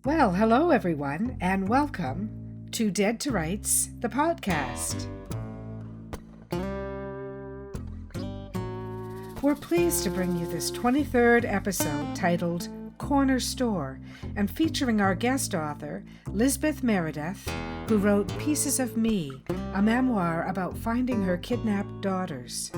Well, hello everyone, and welcome to Dead to Rights, the podcast. We're pleased to bring you this 23rd episode titled Corner Store and featuring our guest author, Lizabeth Meredith, who wrote Pieces of Me, a memoir about finding her kidnapped daughters.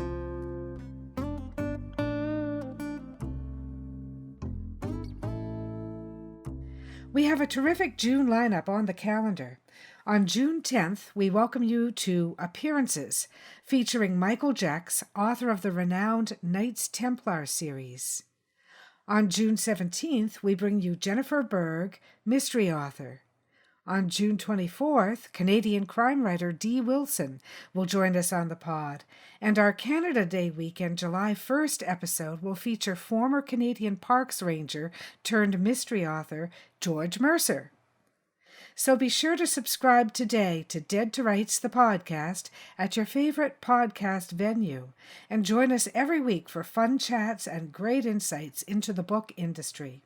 We have a terrific June lineup on the calendar. On June 10th, we welcome you to Appearances, featuring Michael Jecks, author of the renowned Knights Templar series. On June 17th, we bring you Jennifer Berg, mystery author. On June 24th, Canadian crime writer Dee Wilson will join us on the pod, and our Canada Day weekend July 1st episode will feature former Canadian Parks Ranger turned mystery author George Mercer. So be sure to subscribe today to Dead to Rights, the podcast, at your favorite podcast venue, and join us every week for fun chats and great insights into the book industry.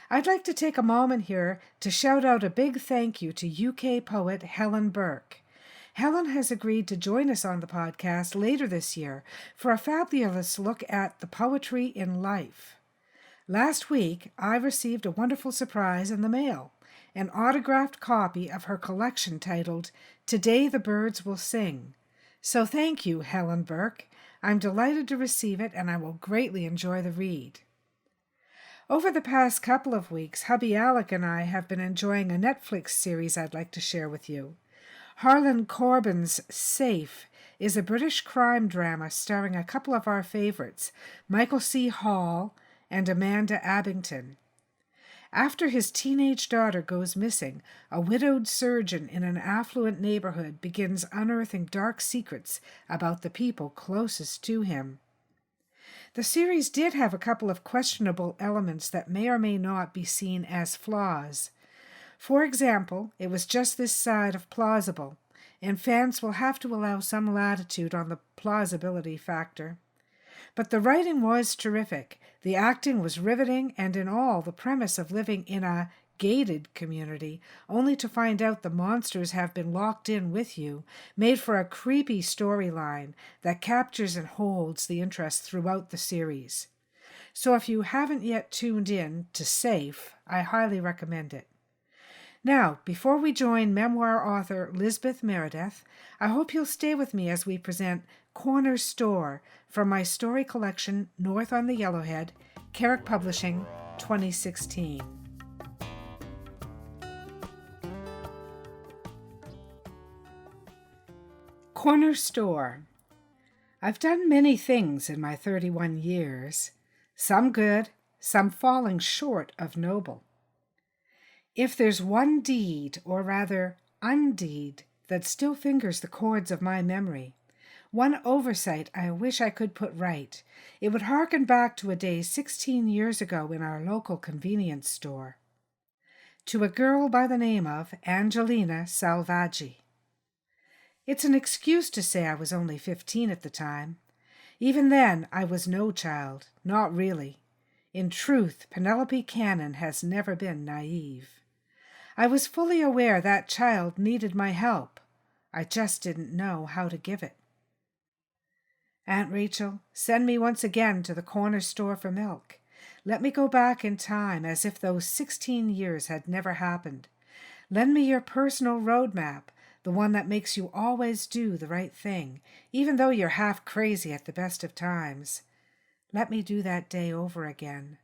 I'd like to take a moment here to shout out a big thank you to UK poet Helen Burke. Helen has agreed to join us on the podcast later this year for a fabulous look at the poetry in life. Last week, I received a wonderful surprise in the mail, an autographed copy of her collection titled Today the Birds Will Sing. So thank you, Helen Burke. I'm delighted to receive it, and I will greatly enjoy the read. Over the past couple of weeks, hubby Alec and I have been enjoying a Netflix series I'd like to share with you. Harlan Corbin's Safe is a British crime drama starring a couple of our favorites, Michael C. Hall and Amanda Abington. After his teenage daughter goes missing, a widowed surgeon in an affluent neighborhood begins unearthing dark secrets about the people closest to him. The series did have a couple of questionable elements that may or may not be seen as flaws. For example, it was just this side of plausible, and fans will have to allow some latitude on the plausibility factor. But the writing was terrific, the acting was riveting, and in all, the premise of living in a gated community, only to find out the monsters have been locked in with you, made for a creepy storyline that captures and holds the interest throughout the series. So if you haven't yet tuned in to Safe, I highly recommend it. Now, before we join memoir author Lizabeth Meredith, I hope you'll stay with me as we present Corner Store from my story collection North on the Yellowhead, Carrick Publishing, 2016. Corner Store. I've done many things in my 31 years, some good, some falling short of noble. If there's one deed, or rather undeed, that still fingers the chords of my memory, one oversight I wish I could put right, it would harken back to a day 16 years ago in our local convenience store. To a girl by the name of Angelina Salvaggi. It's an excuse to say I was only 15 at the time. Even then, I was no child, not really. In truth, Penelope Cannon has never been naive. I was fully aware that child needed my help. I just didn't know how to give it. Aunt Rachel, send me once again to the corner store for milk. Let me go back in time as if those 16 years had never happened. Lend me your personal roadmap, the one that makes you always do the right thing, even though you're half crazy at the best of times. Let me do that day over again.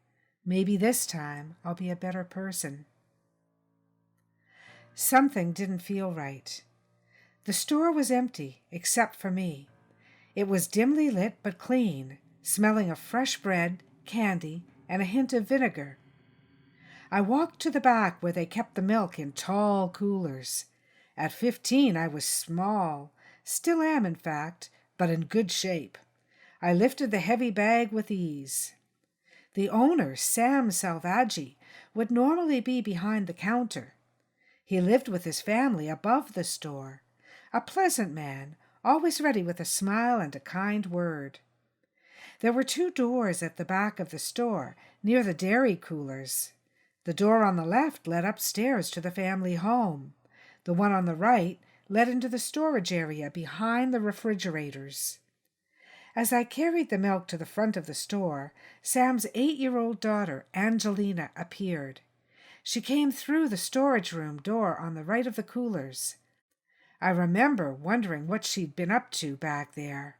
Maybe this time I'll be a better person. Something didn't feel right. The store was empty, except for me. It was dimly lit but clean, smelling of fresh bread, candy, and a hint of vinegar. I walked to the back where they kept the milk in tall coolers. At 15, I was small, still am in fact, but in good shape. I lifted the heavy bag with ease. The owner, Sam Salvaggi, would normally be behind the counter. He lived with his family above the store, a pleasant man, always ready with a smile and a kind word. There were 2 doors at the back of the store, near the dairy coolers. The door on the left led upstairs to the family home. The one on the right led into the storage area behind the refrigerators. As I carried the milk to the front of the store, Sam's 8-year-old daughter, Angelina, appeared. She came through the storage room door on the right of the coolers. I remember wondering what she'd been up to back there.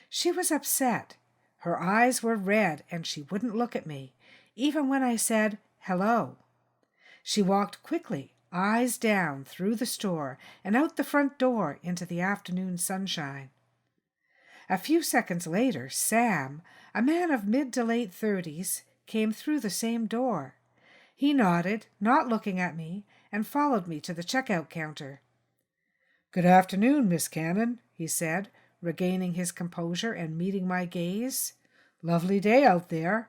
She was upset. Her eyes were red, and she wouldn't look at me, even when I said hello. She walked quickly, eyes down, through the store and out the front door into the afternoon sunshine. A few seconds later, Sam, a man of mid to late 30s, came through the same door. He nodded, not looking at me, and followed me to the checkout counter. "Good afternoon, Miss Cannon," he said, regaining his composure and meeting my gaze. "Lovely day out there."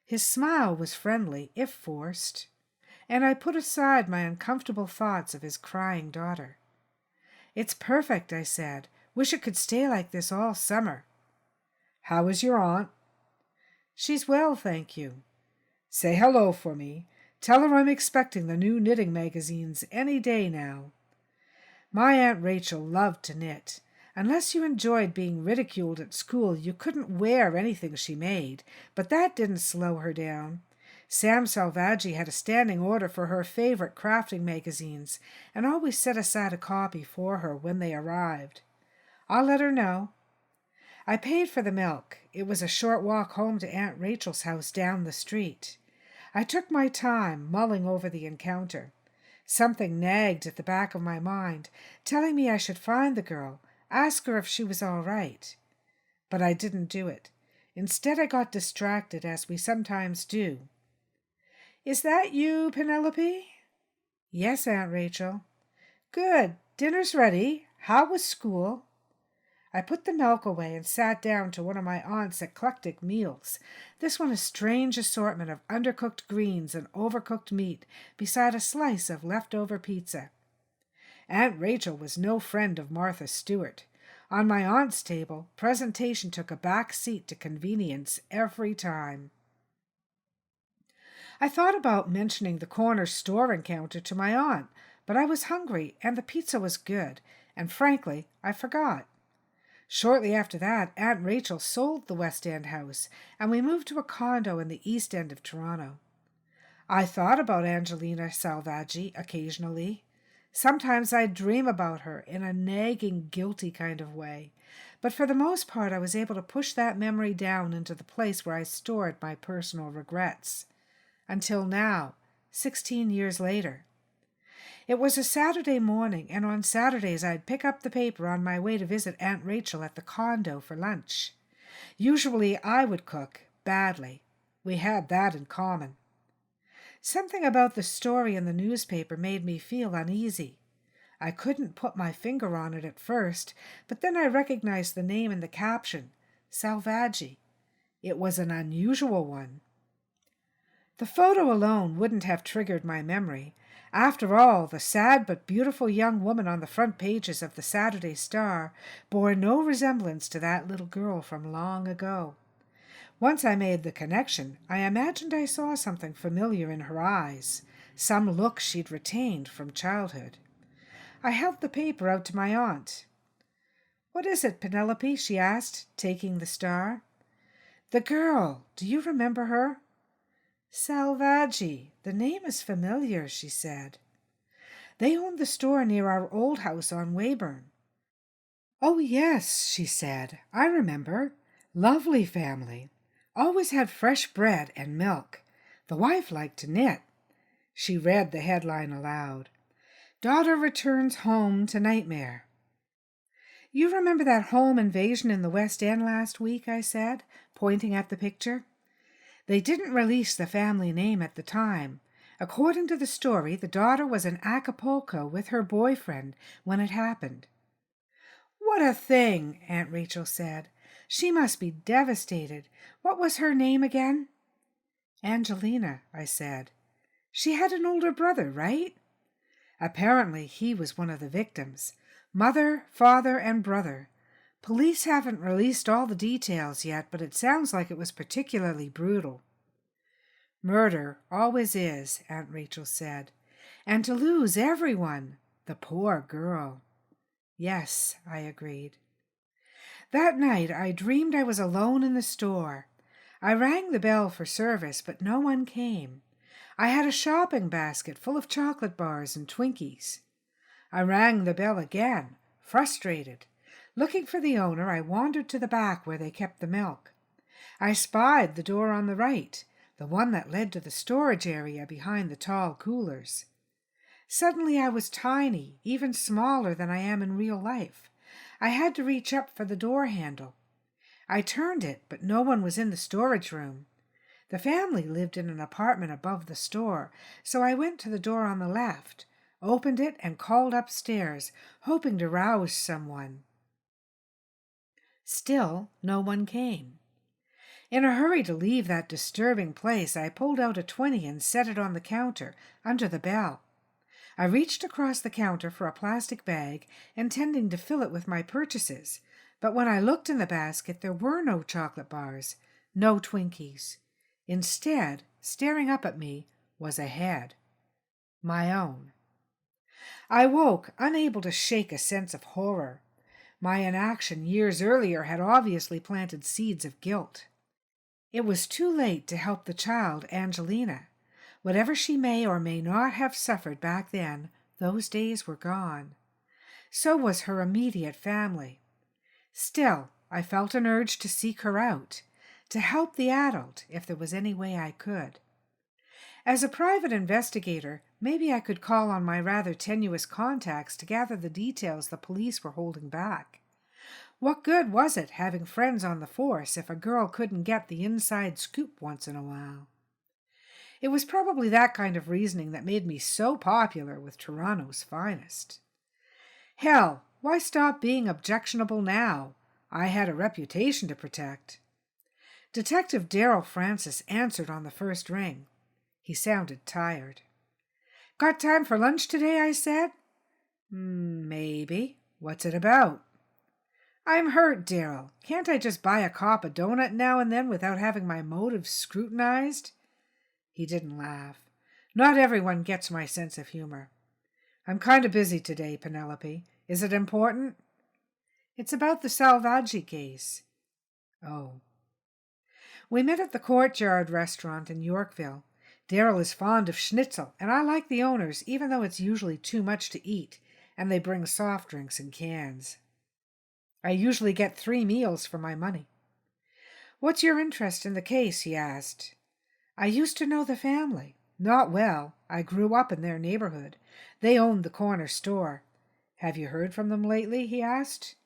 His smile was friendly, if forced, and I put aside my uncomfortable thoughts of his crying daughter. "It's perfect," I said. "Wish it could stay like this all summer." "How is your aunt?" "She's well, thank you." "Say hello for me. Tell her I'm expecting the new knitting magazines any day now." My Aunt Rachel loved to knit. Unless you enjoyed being ridiculed at school, you couldn't wear anything she made, but that didn't slow her down. Sam Salvaggi had a standing order for her favorite crafting magazines and always set aside a copy for her when they arrived. I'll let her know. I paid for the milk. It was a short walk home to Aunt Rachel's house down the street. I took my time mulling over the encounter. Something nagged at the back of my mind, telling me I should find the girl, ask her if she was all right. But I didn't do it. Instead, I got distracted, as we sometimes do. "Is that you, Penelope?" "Yes, Aunt Rachel." "Good. Dinner's ready. How was school?" I put the milk away and sat down to one of my aunt's eclectic meals, this one a strange assortment of undercooked greens and overcooked meat, beside a slice of leftover pizza. Aunt Rachel was no friend of Martha Stewart. On my aunt's table, presentation took a back seat to convenience every time. I thought about mentioning the corner store encounter to my aunt, but I was hungry and the pizza was good, and frankly, I forgot. Shortly after that, Aunt Rachel sold the West End house, and we moved to a condo in the East End of Toronto. I thought about Angelina Salvaggi occasionally. Sometimes I'd dream about her in a nagging, guilty kind of way, but for the most part I was able to push that memory down into the place where I stored my personal regrets. Until now, 16 years later. It was a Saturday morning, and on Saturdays I'd pick up the paper on my way to visit Aunt Rachel at the condo for lunch. Usually I would cook, badly. We had that in common. Something about the story in the newspaper made me feel uneasy. I couldn't put my finger on it at first, but then I recognized the name in the caption, Salvaggi. It was an unusual one. The photo alone wouldn't have triggered my memory. After all, the sad but beautiful young woman on the front pages of the Saturday Star bore no resemblance to that little girl from long ago. Once I made the connection, I imagined I saw something familiar in her eyes, some look she'd retained from childhood. I held the paper out to my aunt. "What is it, Penelope?" she asked, taking the Star. "The girl. Do you remember her?" "Salvaggi. The name is familiar," she said. "They owned the store near our old house on Weyburn." "Oh, yes," she said. "I remember. Lovely family. Always had fresh bread and milk. The wife liked to knit." She read the headline aloud. "Daughter returns home to nightmare." "You remember that home invasion in the West End last week?" I said, pointing at the picture. They didn't release the family name at the time. According to the story, the daughter was in Acapulco with her boyfriend when it happened. "What a thing," Aunt Rachel said. "She must be devastated. What was her name again?" "Angelina," I said. "She had an older brother, right?" "Apparently he was one of the victims. Mother, father, and brother. Police haven't released all the details yet, but it sounds like it was particularly brutal." Murder always is, Aunt Rachel said. And to lose everyone, the poor girl. Yes, I agreed. That night I dreamed I was alone in the store. I rang the bell for service, but no one came. I had a shopping basket full of chocolate bars and Twinkies. I rang the bell again, frustrated. Looking for the owner, I wandered to the back where they kept the milk. I spied the door on the right, the one that led to the storage area behind the tall coolers. Suddenly I was tiny, even smaller than I am in real life. I had to reach up for the door handle. I turned it, but no one was in the storage room. The family lived in an apartment above the store, so I went to the door on the left, opened it, and called upstairs, hoping to rouse someone. Still, no one came. In a hurry to leave that disturbing place, I pulled out a 20 and set it on the counter, under the bell. I reached across the counter for a plastic bag, intending to fill it with my purchases, but when I looked in the basket, there were no chocolate bars, no Twinkies. Instead, staring up at me, was a head. My own. I woke, unable to shake a sense of horror. My inaction years earlier had obviously planted seeds of guilt. It was too late to help the child, Angelina. Whatever she may or may not have suffered back then, those days were gone. So was her immediate family. Still, I felt an urge to seek her out, to help the adult if there was any way I could. As a private investigator, maybe I could call on my rather tenuous contacts to gather the details the police were holding back. What good was it having friends on the force if a girl couldn't get the inside scoop once in a while? It was probably that kind of reasoning that made me so popular with Toronto's finest. Hell, why stop being objectionable now? I had a reputation to protect. Detective Darrell Francis answered on the first ring. He sounded tired. "Got time for lunch today?" I said. "Maybe. What's it about?" "I'm hurt, Darrell. Can't I just buy a cop a donut now and then without having my motives scrutinized?" He didn't laugh. Not everyone gets my sense of humor. "I'm kind of busy today, Penelope. Is it important?" "It's about the Salvaggi case." "Oh." We met at the Courtyard restaurant in Yorkville. Darrell is fond of schnitzel, and I like the owners, even though it's usually too much to eat, and they bring soft drinks in cans. I usually get 3 meals for my money. "What's your interest in the case?" he asked. "I used to know the family. Not well. I grew up in their neighborhood. They owned the corner store. Have you heard from them lately?" he asked.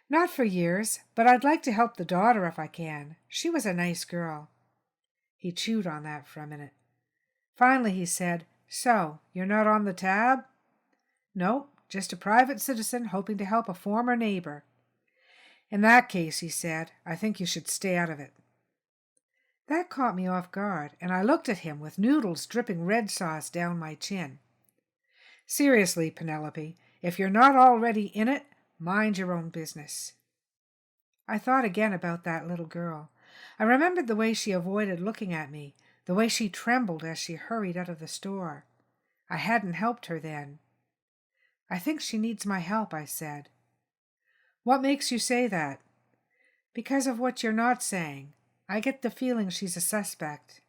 "Not for years, but I'd like to help the daughter if I can. She was a nice girl." He chewed on that for a minute. Finally he said, "So, you're not on the tab?" "Nope, just a private citizen hoping to help a former neighbor." "In that case," he said, "I think you should stay out of it." That caught me off guard, and I looked at him with noodles dripping red sauce down my chin. "Seriously, Penelope, if you're not already in it, mind your own business." I thought again about that little girl. I remembered the way she avoided looking at me, the way she trembled as she hurried out of the store. I hadn't helped her then. "I think she needs my help," I said. "What makes you say that?" "Because of what you're not saying. I get the feeling she's a suspect."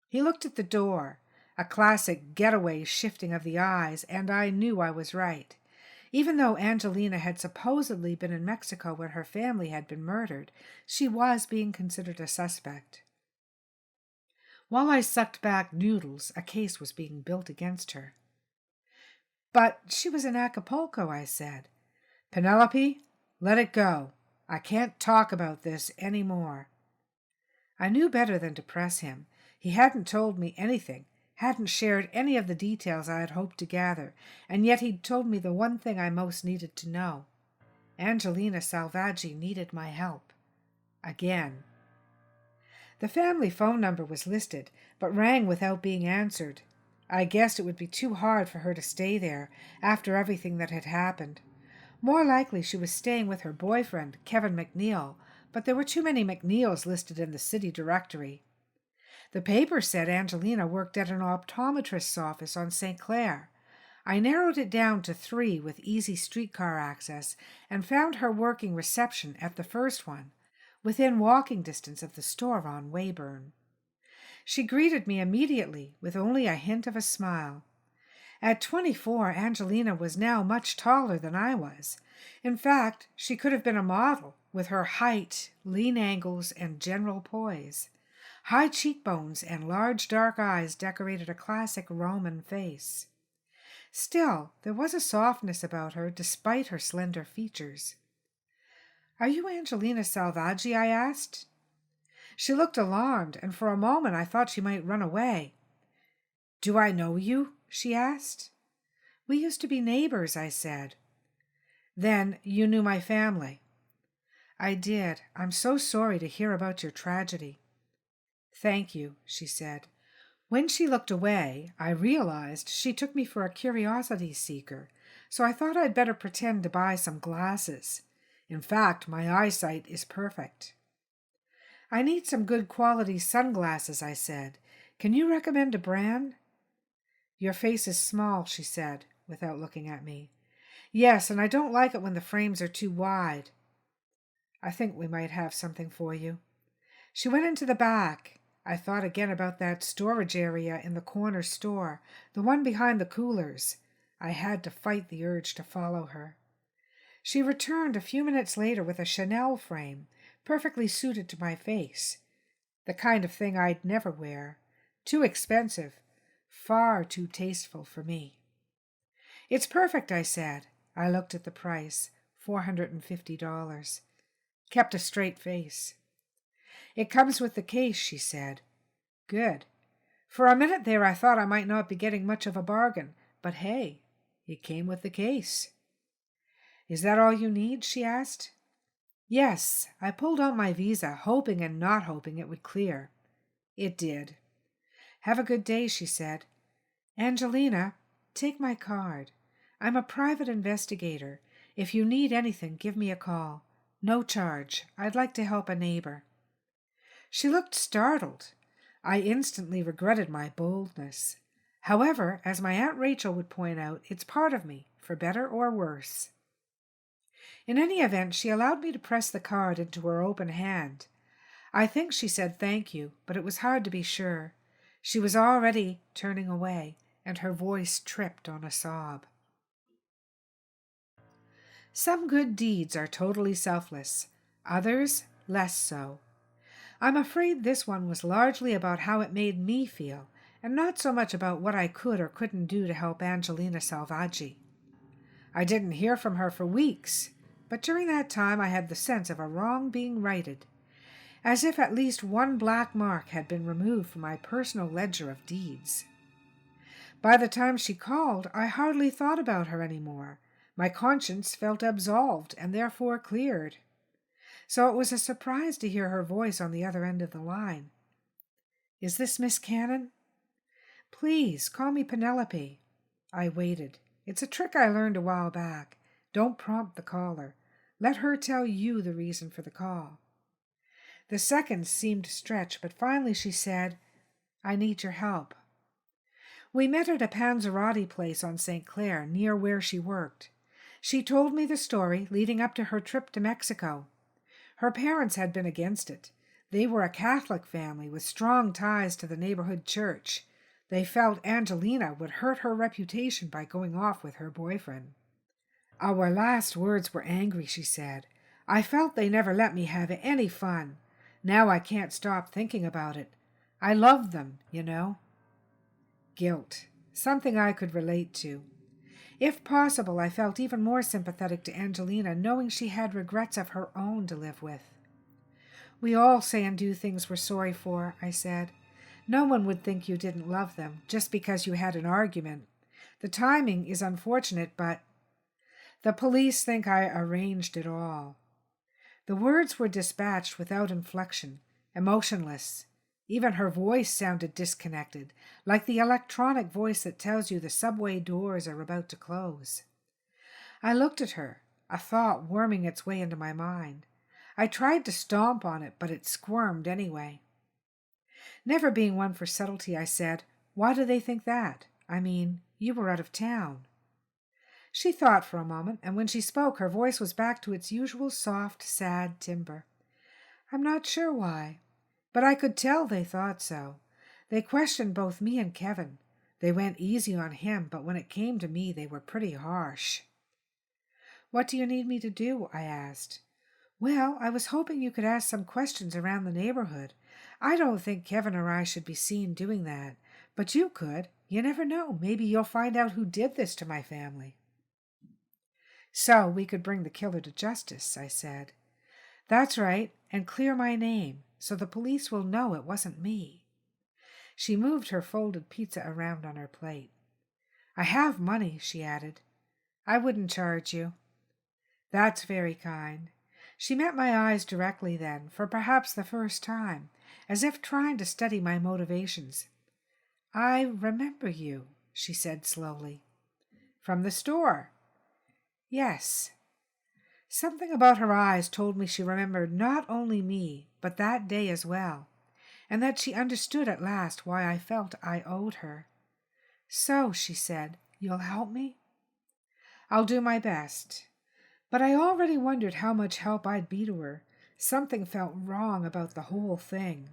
He looked at the door, a classic getaway shifting of the eyes, and I knew I was right. Even though Angelina had supposedly been in Mexico when her family had been murdered, she was being considered a suspect. While I sucked back noodles, a case was being built against her. "But she was in Acapulco," I said. "Penelope, let it go. I can't talk about this any more." I knew better than to press him. He hadn't told me anything, hadn't shared any of the details I had hoped to gather, and yet he'd told me the one thing I most needed to know. Angelina Salvaggi needed my help. Again. The family phone number was listed, but rang without being answered. I guessed it would be too hard for her to stay there, after everything that had happened. More likely she was staying with her boyfriend, Kevin McNeil, but there were too many McNeils listed in the city directory. The paper said Angelina worked at an optometrist's office on St. Clair. I narrowed it down to 3 with easy streetcar access and found her working reception at the first one, within walking distance of the store on Weyburn. She greeted me immediately with only a hint of a smile. At 24, Angelina was now much taller than I was. In fact, she could have been a model, with her height, lean angles, and general poise. High cheekbones and large dark eyes decorated a classic Roman face. Still, there was a softness about her despite her slender features. "Are you Angelina Salvaggi?" I asked. She looked alarmed, and for a moment I thought she might run away. "Do I know you?" she asked. "We used to be neighbors," I said. "Then you knew my family?" "I did. I'm so sorry to hear about your tragedy." "Thank you," she said. When she looked away, I realized she took me for a curiosity seeker, so I thought I'd better pretend to buy some glasses. In fact, my eyesight is perfect. "I need some good quality sunglasses," I said. "Can you recommend a brand?" "Your face is small," she said, without looking at me. "Yes, and I don't like it when the frames are too wide." "I think we might have something for you." She went into the back. I thought again about that storage area in the corner store, the one behind the coolers. I had to fight the urge to follow her. She returned a few minutes later with a Chanel frame, perfectly suited to my face. The kind of thing I'd never wear. Too expensive. Far too tasteful for me. "It's perfect," I said. I looked at the price, $450. Kept a straight face. "It comes with the case," she said. Good. For a minute there I thought I might not be getting much of a bargain, but hey, it came with the case. "Is that all you need?" she asked. "Yes." I pulled out my visa, hoping and not hoping it would clear. It did. "Have a good day," she said. "Angelina, take my card. I'm a private investigator. If you need anything, give me a call. No charge. I'd like to help a neighbor." She looked startled. I instantly regretted my boldness. However, as my Aunt Rachel would point out, it's part of me, for better or worse. In any event, she allowed me to press the card into her open hand. I think she said thank you, but it was hard to be sure. She was already turning away, and her voice tripped on a sob. Some good deeds are totally selfless, others less so. I'm afraid this one was largely about how it made me feel, and not so much about what I could or couldn't do to help Angelina Salvaggi. I didn't hear from her for weeks, but during that time I had the sense of a wrong being righted, as if at least one black mark had been removed from my personal ledger of deeds. By the time she called, I hardly thought about her any more. My conscience felt absolved and therefore cleared. So it was a surprise to hear her voice on the other end of the line. "Is this Miss Cannon?" "Please, call me Penelope." I waited. It's a trick I learned a while back. Don't prompt the caller. Let her tell you the reason for the call. The seconds seemed to stretch, but finally she said, "I need your help." We met at a Panzerotti place on St. Clair, near where she worked. She told me the story leading up to her trip to Mexico. Her parents had been against it. They were a Catholic family with strong ties to the neighborhood church. They felt Angelina would hurt her reputation by going off with her boyfriend. "Our last words were angry," she said. "I felt they never let me have any fun. Now I can't stop thinking about it. I loved them, you know." Guilt. Something I could relate to. If possible, I felt even more sympathetic to Angelina, knowing she had regrets of her own to live with. "We all say and do things we're sorry for," I said. "No one would think you didn't love them, just because you had an argument. The timing is unfortunate, but the police think I arranged it all." The words were dispatched without inflection, emotionless. Even her voice sounded disconnected, like the electronic voice that tells you the subway doors are about to close. I looked at her, a thought worming its way into my mind. I tried to stomp on it, but it squirmed anyway. Never being one for subtlety, I said, "Why do they think that? I mean, you were out of town." She thought for a moment, and when she spoke, her voice was back to its usual soft, sad timbre. "I'm not sure why, but I could tell they thought so. They questioned both me and Kevin. They went easy on him, but when it came to me, they were pretty harsh." "What do you need me to do?" I asked. "Well, I was hoping you could ask some questions around the neighborhood. I don't think Kevin or I should be seen doing that, but you could. You never know. Maybe you'll find out who did this to my family." "So we could bring the killer to justice," I said. "That's right, and clear my name, so the police will know it wasn't me." She moved her folded pizza around on her plate. "I have money," she added. "I wouldn't charge you." "That's very kind." She met my eyes directly then, for perhaps the first time, as if trying to study my motivations. "I remember you," she said slowly. "From the store?" "Yes." Something about her eyes told me she remembered not only me, but that day as well, and that she understood at last why I felt I owed her. "So," she said, "you'll help me?" "I'll do my best." But I already wondered how much help I'd be to her. Something felt wrong about the whole thing.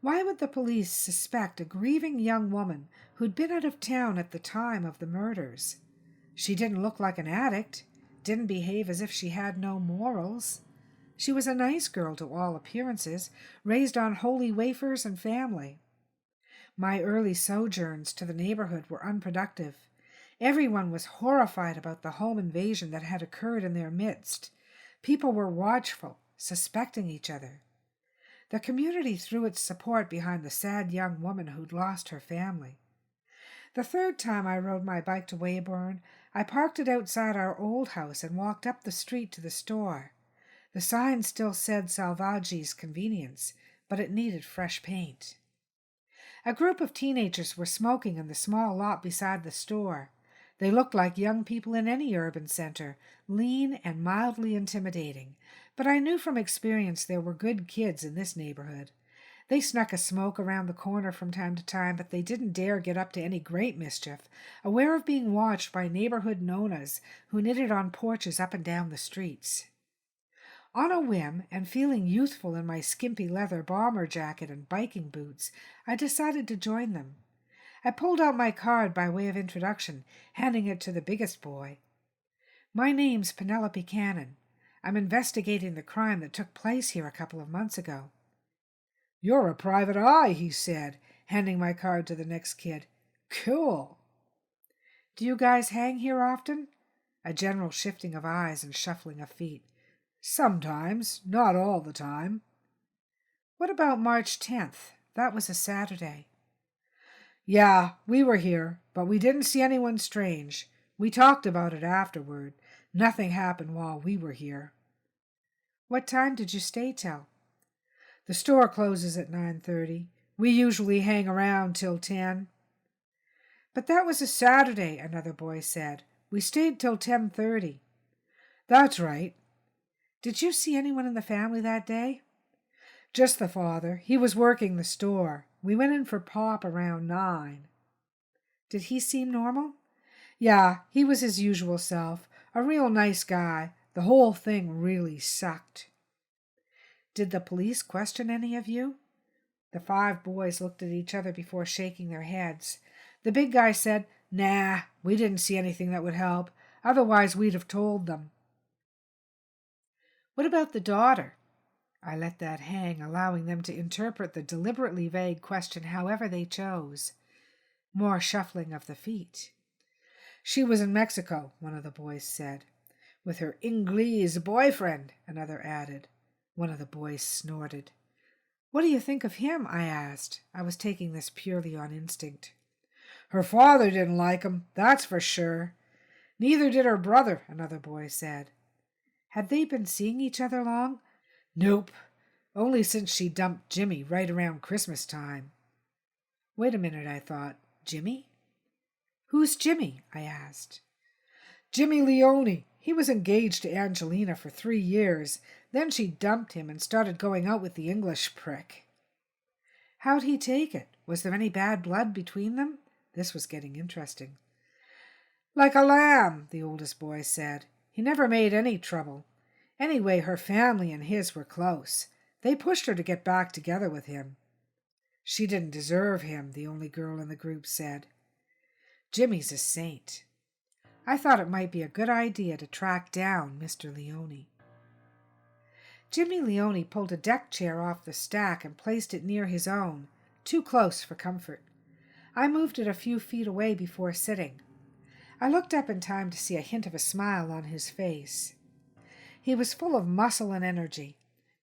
Why would the police suspect a grieving young woman who'd been out of town at the time of the murders? She didn't look like an addict, didn't behave as if she had no morals. She was a nice girl to all appearances, raised on holy wafers and family. My early sojourns to the neighborhood were unproductive. Everyone was horrified about the home invasion that had occurred in their midst. People were watchful, suspecting each other. The community threw its support behind the sad young woman who'd lost her family. The third time I rode my bike to Weybourne, I parked it outside our old house and walked up the street to the store. The sign still said Salvaggi's Convenience, but it needed fresh paint. A group of teenagers were smoking in the small lot beside the store. They looked like young people in any urban center, lean and mildly intimidating, but I knew from experience there were good kids in this neighborhood. They snuck a smoke around the corner from time to time, but they didn't dare get up to any great mischief, aware of being watched by neighborhood nonas who knitted on porches up and down the streets. On a whim, and feeling youthful in my skimpy leather bomber jacket and biking boots, I decided to join them. I pulled out my card by way of introduction, handing it to the biggest boy. "My name's Penelope Cannon. I'm investigating the crime that took place here a couple of months ago." "You're a private eye," he said, handing my card to the next kid. "Cool." "Do you guys hang here often?" A general shifting of eyes and shuffling of feet. "Sometimes, not all the time." "What about March 10th? That was a Saturday." "Yeah, we were here, but we didn't see anyone strange. We talked about it afterward. Nothing happened while we were here." "What time did you stay till?" "The store closes at 9:30. We usually hang around till 10. "But that was a Saturday," another boy said. "We stayed till 10:30. "That's right." "Did you see anyone in the family that day?" "Just the father. He was working the store. We went in for Pop around 9. "Did he seem normal?" "Yeah, he was his usual self. A real nice guy. The whole thing really sucked." "Did the police question any of you?" The 5 boys looked at each other before shaking their heads. The big guy said, "Nah, we didn't see anything that would help. Otherwise, we'd have told them." "What about the daughter?" I let that hang, allowing them to interpret the deliberately vague question however they chose. More shuffling of the feet. "She was in Mexico," one of the boys said. "With her Inglese boyfriend," another added. One of the boys snorted. "What do you think of him?" I asked. I was taking this purely on instinct. "Her father didn't like him, that's for sure." "Neither did her brother," another boy said. "Had they been seeing each other long?" "Nope. Only since she dumped Jimmy right around Christmas time." Wait a minute, I thought. Jimmy? "Who's Jimmy?" I asked. "Jimmy Leone. He was engaged to Angelina for 3 years. Then she dumped him and started going out with the English prick." How'd he take it? Was there any bad blood between them? This was getting interesting. Like a lamb, the oldest boy said. He never made any trouble. Anyway, her family and his were close. They pushed her to get back together with him. She didn't deserve him, the only girl in the group said. Jimmy's a saint. I thought it might be a good idea to track down Mr. Leone. Jimmy Leone pulled a deck chair off the stack and placed it near his own, too close for comfort. I moved it a few feet away before sitting. I looked up in time to see a hint of a smile on his face. He was full of muscle and energy.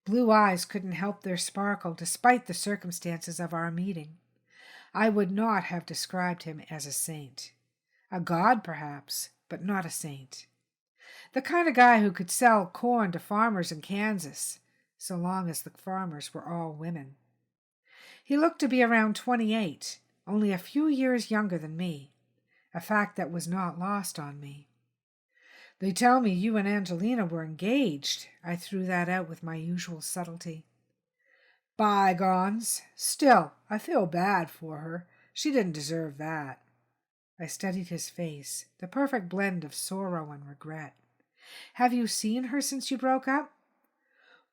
Blue eyes couldn't help their sparkle despite the circumstances of our meeting. I would not have described him as a saint. A god, perhaps, but not a saint. The kind of guy who could sell corn to farmers in Kansas, so long as the farmers were all women. He looked to be around 28, only a few years younger than me, a fact that was not lost on me. They tell me you and Angelina were engaged. I threw that out with my usual subtlety. Bygones. Still, I feel bad for her. She didn't deserve that. I studied his face, the perfect blend of sorrow and regret. Have you seen her since you broke up?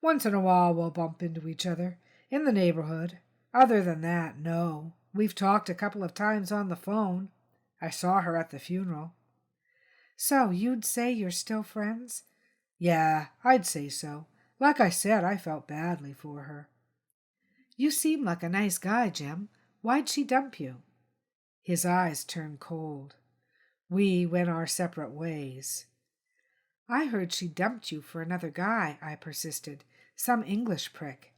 Once in a while we'll bump into each other, in the neighborhood. Other than that, no. We've talked a couple of times on the phone. I saw her at the funeral. So you'd say you're still friends? Yeah, I'd say so. Like I said, I felt badly for her. You seem like a nice guy, Jim. Why'd she dump you? His eyes turned cold. We went our separate ways. I heard she dumped you for another guy, I persisted. Some English prick.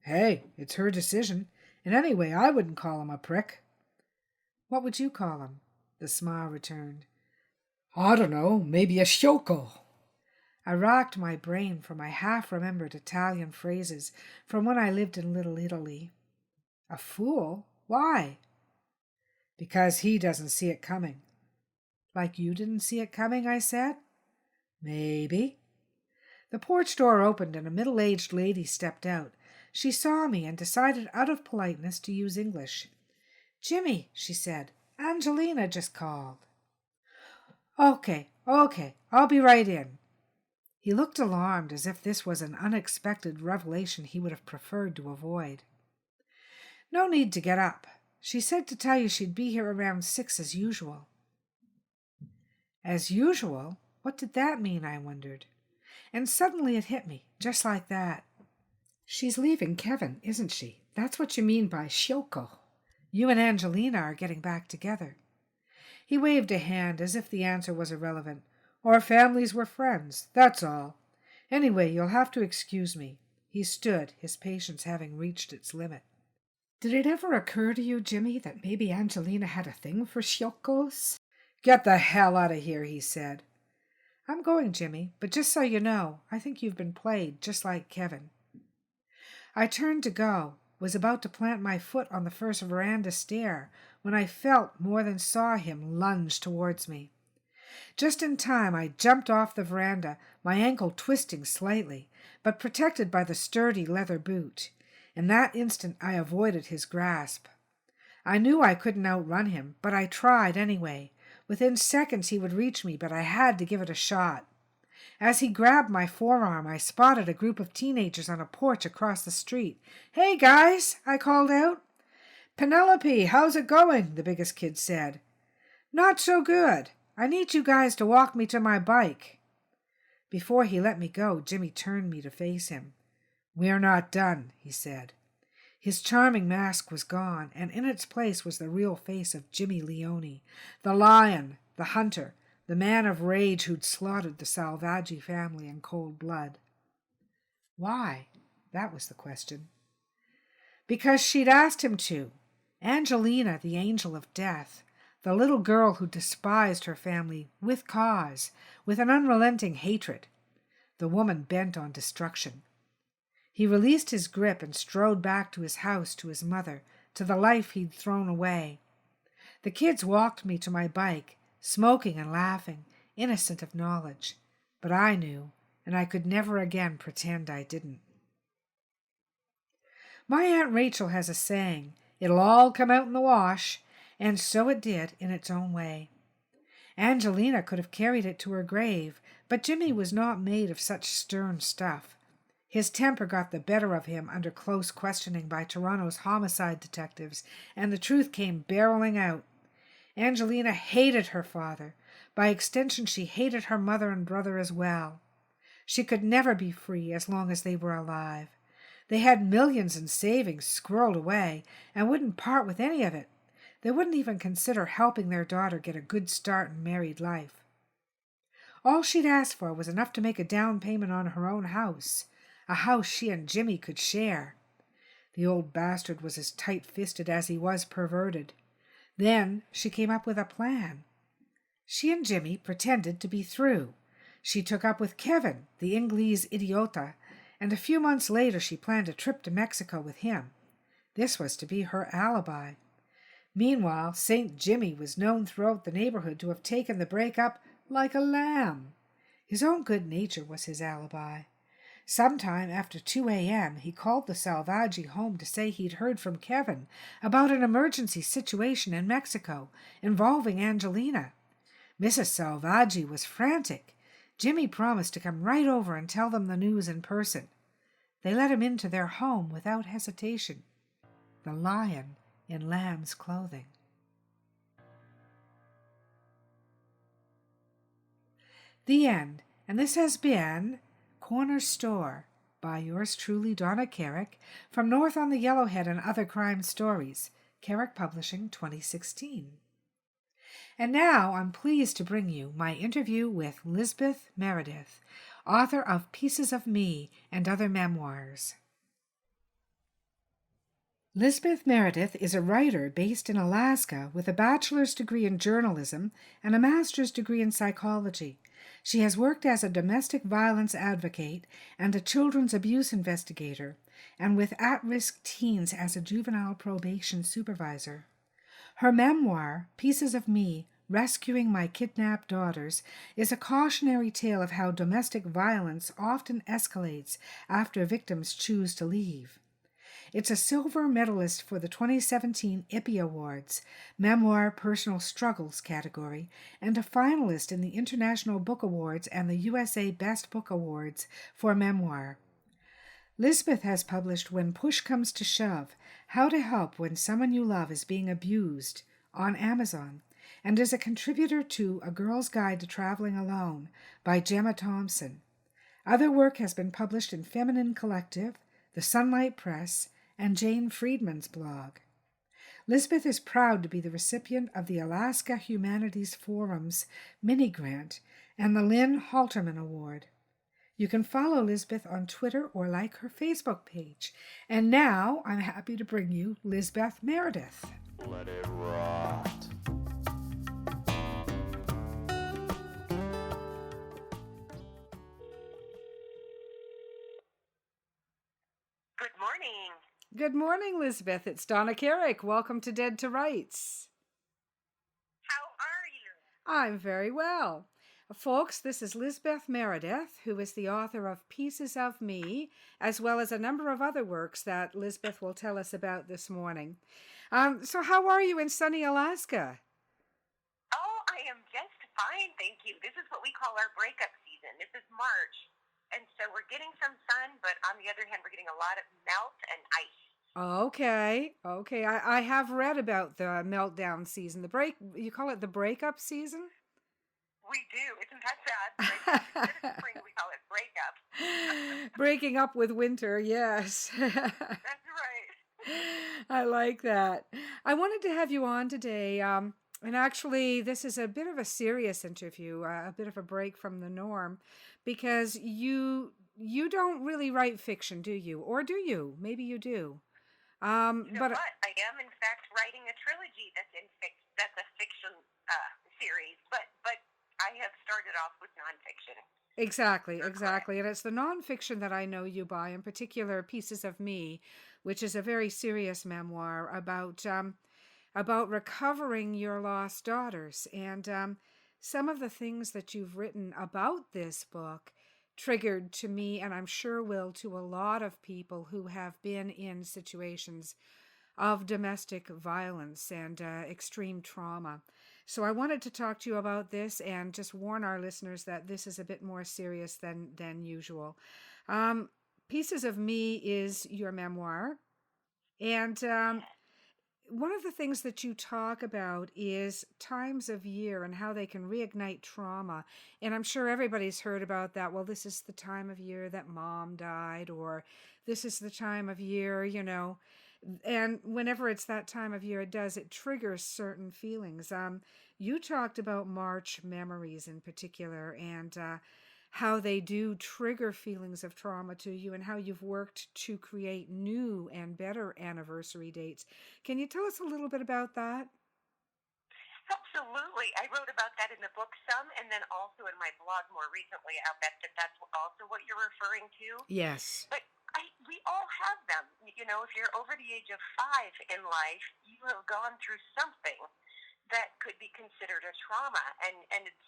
Hey, it's her decision. And anyway, I wouldn't call him a prick. What would you call him? The smile returned. I don't know, maybe a sciocco. I racked my brain for my half-remembered Italian phrases from when I lived in Little Italy. A fool? Why? Because he doesn't see it coming. Like you didn't see it coming, I said. Maybe. The porch door opened and a middle-aged lady stepped out. She saw me and decided out of politeness to use English. Jimmy, she said, Angelina just called. Okay, I'll be right in. He looked alarmed, as if this was an unexpected revelation he would have preferred to avoid. No need to get up. She said to tell you she'd be here around 6 as usual. As usual? What did that mean, I wondered. And suddenly it hit me, just like that. She's leaving Kevin, isn't she? That's what you mean by sciocco. You and Angelina are getting back together. He waved a hand as if the answer was irrelevant. Our families were friends, that's all. Anyway, you'll have to excuse me. He stood, his patience having reached its limit. Did it ever occur to you, Jimmy, that maybe Angelina had a thing for scioccos? Get the hell out of here, he said. I'm going, Jimmy, but just so you know, I think you've been played just like Kevin. I turned to go, was about to plant my foot on the first veranda stair, when I felt more than saw him lunge towards me. Just in time, I jumped off the veranda, my ankle twisting slightly, but protected by the sturdy leather boot. In that instant, I avoided his grasp. I knew I couldn't outrun him, but I tried anyway. Within seconds, he would reach me, but I had to give it a shot. As he grabbed my forearm, I spotted a group of teenagers on a porch across the street. Hey, guys, I called out. Penelope, how's it going? The biggest kid said. Not so good. I need you guys to walk me to my bike. Before he let me go, Jimmy turned me to face him. We're not done, he said. His charming mask was gone, and in its place was the real face of Jimmy Leone, the lion, the hunter, the man of rage who'd slaughtered the Salvaggi family in cold blood. Why? That was the question. Because she'd asked him to. Angelina, the angel of death, the little girl who despised her family with cause, with an unrelenting hatred, the woman bent on destruction. He released his grip and strode back to his house, to his mother, to the life he'd thrown away. The kids walked me to my bike, smoking and laughing, innocent of knowledge. But I knew, and I could never again pretend I didn't. My Aunt Rachel has a saying, "It'll all come out in the wash," and so it did in its own way. Angelina could have carried it to her grave, but Jimmy was not made of such stern stuff. His temper got the better of him under close questioning by Toronto's homicide detectives, and the truth came barreling out. Angelina hated her father. By extension, she hated her mother and brother as well. She could never be free as long as they were alive. They had millions in savings squirreled away and wouldn't part with any of it. They wouldn't even consider helping their daughter get a good start in married life. All she'd asked for was enough to make a down payment on her own house, a house she and Jimmy could share. The old bastard was as tight-fisted as he was perverted. Then she came up with a plan. She and Jimmy pretended to be through. She took up with Kevin, the Inglese idiota, and a few months later she planned a trip to Mexico with him. This was to be her alibi. Meanwhile, St. Jimmy was known throughout the neighborhood to have taken the break up like a lamb. His own good nature was his alibi. Sometime after 2 a.m., he called the Salvaggi home to say he'd heard from Kevin about an emergency situation in Mexico involving Angelina. Mrs. Salvaggi was frantic. Jimmy promised to come right over and tell them the news in person. They let him into their home without hesitation. The lion in lamb's clothing. The end. And this has been Corner Store by yours truly, Donna Carrick, from North on the Yellowhead and Other Crime Stories, Carrick Publishing, 2016. And now I'm pleased to bring you my interview with Lizabeth Meredith, author of Pieces of Me and Other Memoirs. Lizabeth Meredith is a writer based in Alaska with a bachelor's degree in journalism and a master's degree in psychology. She has worked as a domestic violence advocate and a children's abuse investigator, and with at-risk teens as a juvenile probation supervisor. Her memoir, Pieces of Me, Rescuing My Kidnapped Daughters, is a cautionary tale of how domestic violence often escalates after victims choose to leave. It's a silver medalist for the 2017 IPPY Awards, Memoir Personal Struggles category, and a finalist in the International Book Awards and the USA Best Book Awards for memoir. Lizabeth has published When Push Comes to Shove, How to Help When Someone You Love is Being Abused, on Amazon, and is a contributor to A Girl's Guide to Traveling Alone by Gemma Thompson. Other work has been published in Feminine Collective, The Sunlight Press, and Jane Friedman's blog. Lizabeth is proud to be the recipient of the Alaska Humanities Forum's mini-grant and the Lynn Halterman Award. You can follow Lizabeth on Twitter or like her Facebook page. And now I'm happy to bring you Lizabeth Meredith. Let it rot. Good morning. Good morning, Lizabeth. It's Donna Carrick. Welcome to Dead to Rights. How are you? I'm very well. Folks, this is Lizabeth Meredith, who is the author of Pieces of Me, as well as a number of other works that Lizabeth will tell us about this morning. So how are you in sunny Alaska? Oh, I am just fine, thank you. This is what we call our breakup season. This is March, and so we're getting some sun, but on the other hand, we're getting a lot of melt and ice. Okay. I have read about the meltdown season. You call it the breakup season? We do. Isn't that sad? Instead of spring, we call it breakup. Breaking up with winter, yes. That's right. I like that. I wanted to have you on today, and actually this is a bit of a serious interview, a bit of a break from the norm, because you don't really write fiction, do you? Or do you? Maybe you do. You know what? I am, in fact, writing a trilogy that's a fiction series, but I have started off with nonfiction. Exactly. And it's the nonfiction that I know you by, in particular Pieces of Me, which is a very serious memoir about recovering your lost daughters. And some of the things that you've written about this book triggered to me, and I'm sure will to a lot of people who have been in situations of domestic violence and extreme trauma. So I wanted to talk to you about this and just warn our listeners that this is a bit more serious than usual. Pieces of Me is your memoir, and one of the things that you talk about is times of year and how they can reignite trauma. And I'm sure everybody's heard about that. Well, this is the time of year that mom died, or this is the time of year, and whenever it's that time of year, it triggers certain feelings. You talked about March memories in particular, and how they do trigger feelings of trauma to you, and how you've worked to create new and better anniversary dates. Can you tell us a little bit about that? Absolutely. I wrote about that in the book some, and then also in my blog more recently. I'll bet that's also what you're referring to. Yes. But we all have them. If you're over the age of 5 in life, you have gone through something that could be considered a trauma. And it's,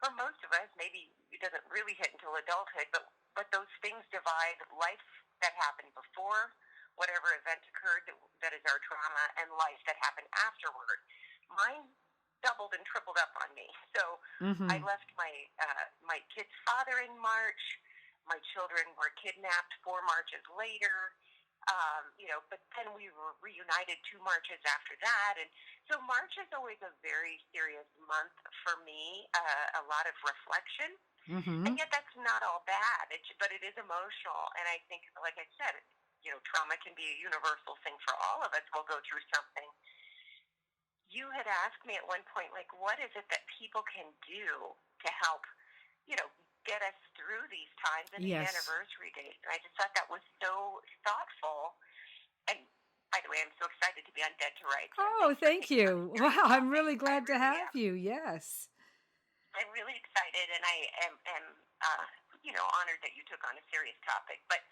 for most of us, maybe it doesn't really hit until adulthood, but those things divide life that happened before whatever event occurred that is our trauma, and life that happened afterward. Mine doubled and tripled up on me. So I left my kid's father in March. My children were kidnapped 4 Marches later. But then we were reunited 2 Marches after that. And so March is always a very serious month for me, a lot of reflection. And yet that's not all bad, but it is emotional. And I think, like I said, trauma can be a universal thing for all of us. We'll go through something. You had asked me at one point, like, what is it that people can do to help, get us through these times and Yes. the anniversary date? And I just thought that was so thoughtful. And by the way, I'm so excited to be on Dead to Rights. Oh, thank you. Wow, I'm really glad to have you. Yes. I'm really excited, and I am honored that you took on a serious topic. But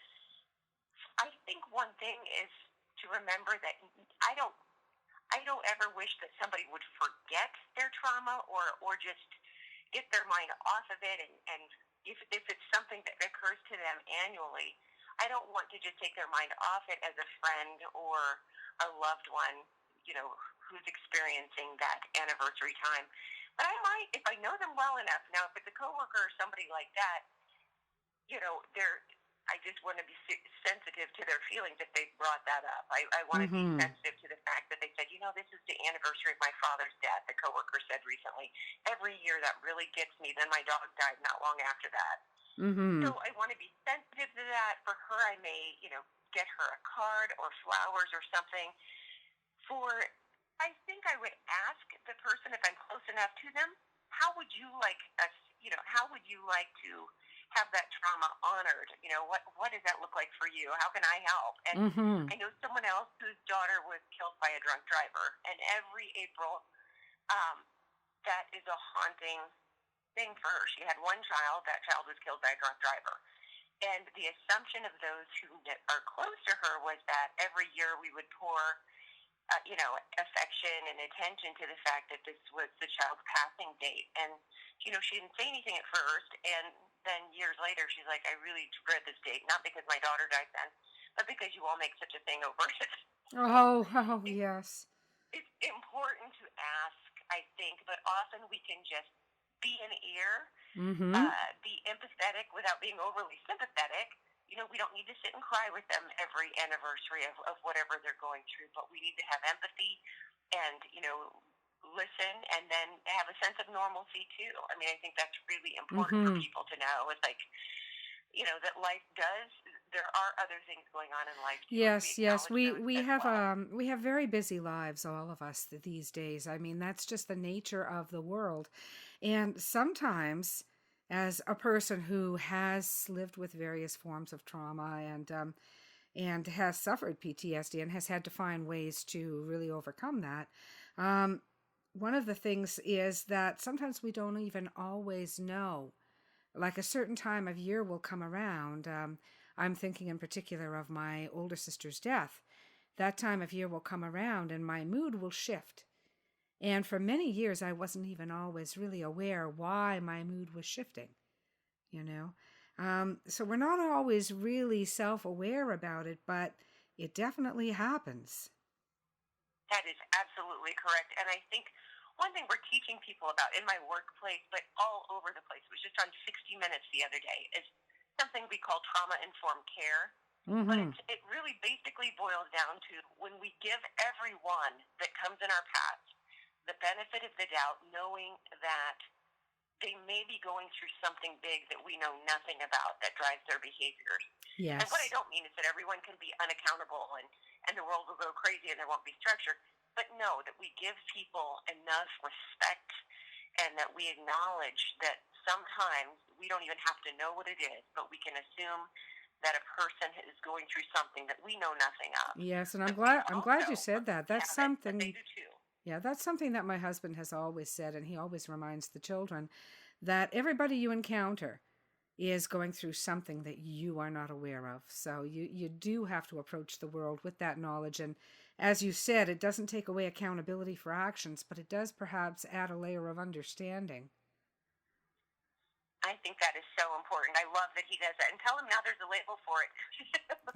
I think one thing is to remember that I don't ever wish that somebody would forget their trauma or just get their mind off of it. And if it's something that occurs to them annually, I don't want to just take their mind off it as a friend or a loved one, who's experiencing that anniversary time. But I might, if I know them well enough. Now, if it's a coworker or somebody like that, I just want to be sensitive to their feelings if they brought that up. I want to be sensitive to the fact that they said, this is the anniversary of my father's death, the coworker said recently. Every year that really gets me. Then my dog died not long after that. So I want to be sensitive to that. For her, I may, get her a card or flowers or something. I think I would ask the person, if I'm close enough to them, how would you like us, how would you like to have that trauma honored? What does that look like for you? How can I help? And I know someone else whose daughter was killed by a drunk driver, and every April, that is a haunting thing for her. She had one child. That child was killed by a drunk driver. And the assumption of those who are close to her was that every year we would pour affection and attention to the fact that this was the child's passing date. And, she didn't say anything at first. And then years later, she's like, I really dread this date, not because my daughter died then, but because you all make such a thing over it. Yes. It's important to ask, I think, but often we can just be an ear, be empathetic without being overly sympathetic. We don't need to sit and cry with them every anniversary of whatever they're going through, but we need to have empathy and, listen, and then have a sense of normalcy too. I mean, I think that's really important for people to know. It's like, that life there are other things going on in life too. Yes. We have very busy lives, all of us, these days. I mean, that's just the nature of the world. And sometimes, as a person who has lived with various forms of trauma and has suffered PTSD and has had to find ways to really overcome that, one of the things is that sometimes we don't even always know. Like a certain time of year will come around. I'm thinking in particular of my older sister's death. That time of year will come around and my mood will shift. And for many years, I wasn't even always really aware why my mood was shifting, So we're not always really self-aware about it, but it definitely happens. That is absolutely correct. And I think one thing we're teaching people about in my workplace, but all over the place, was just on 60 Minutes the other day, is something we call trauma-informed care. But Mm-hmm. it really basically boils down to when we give everyone that comes in our path the benefit of the doubt, knowing that they may be going through something big that we know nothing about that drives their behaviors. And what I Yes. don't mean is that everyone can be unaccountable and the world will go crazy and there won't be structure. But no, that we give people enough respect and that we acknowledge that sometimes we don't even have to know what it is, but we can assume that a person is going through something that we know nothing of. Yes, and I'm That we glad you also said that. That's have it, but they something. do too. Yeah, that's something that my husband has always said, and he always reminds the children that everybody you encounter is going through something that you are not aware of. So you do have to approach the world with that knowledge. And as you said, it doesn't take away accountability for actions, but it does perhaps add a layer of understanding. I think that is so important. I love that he does that. And tell him now there's a label for it.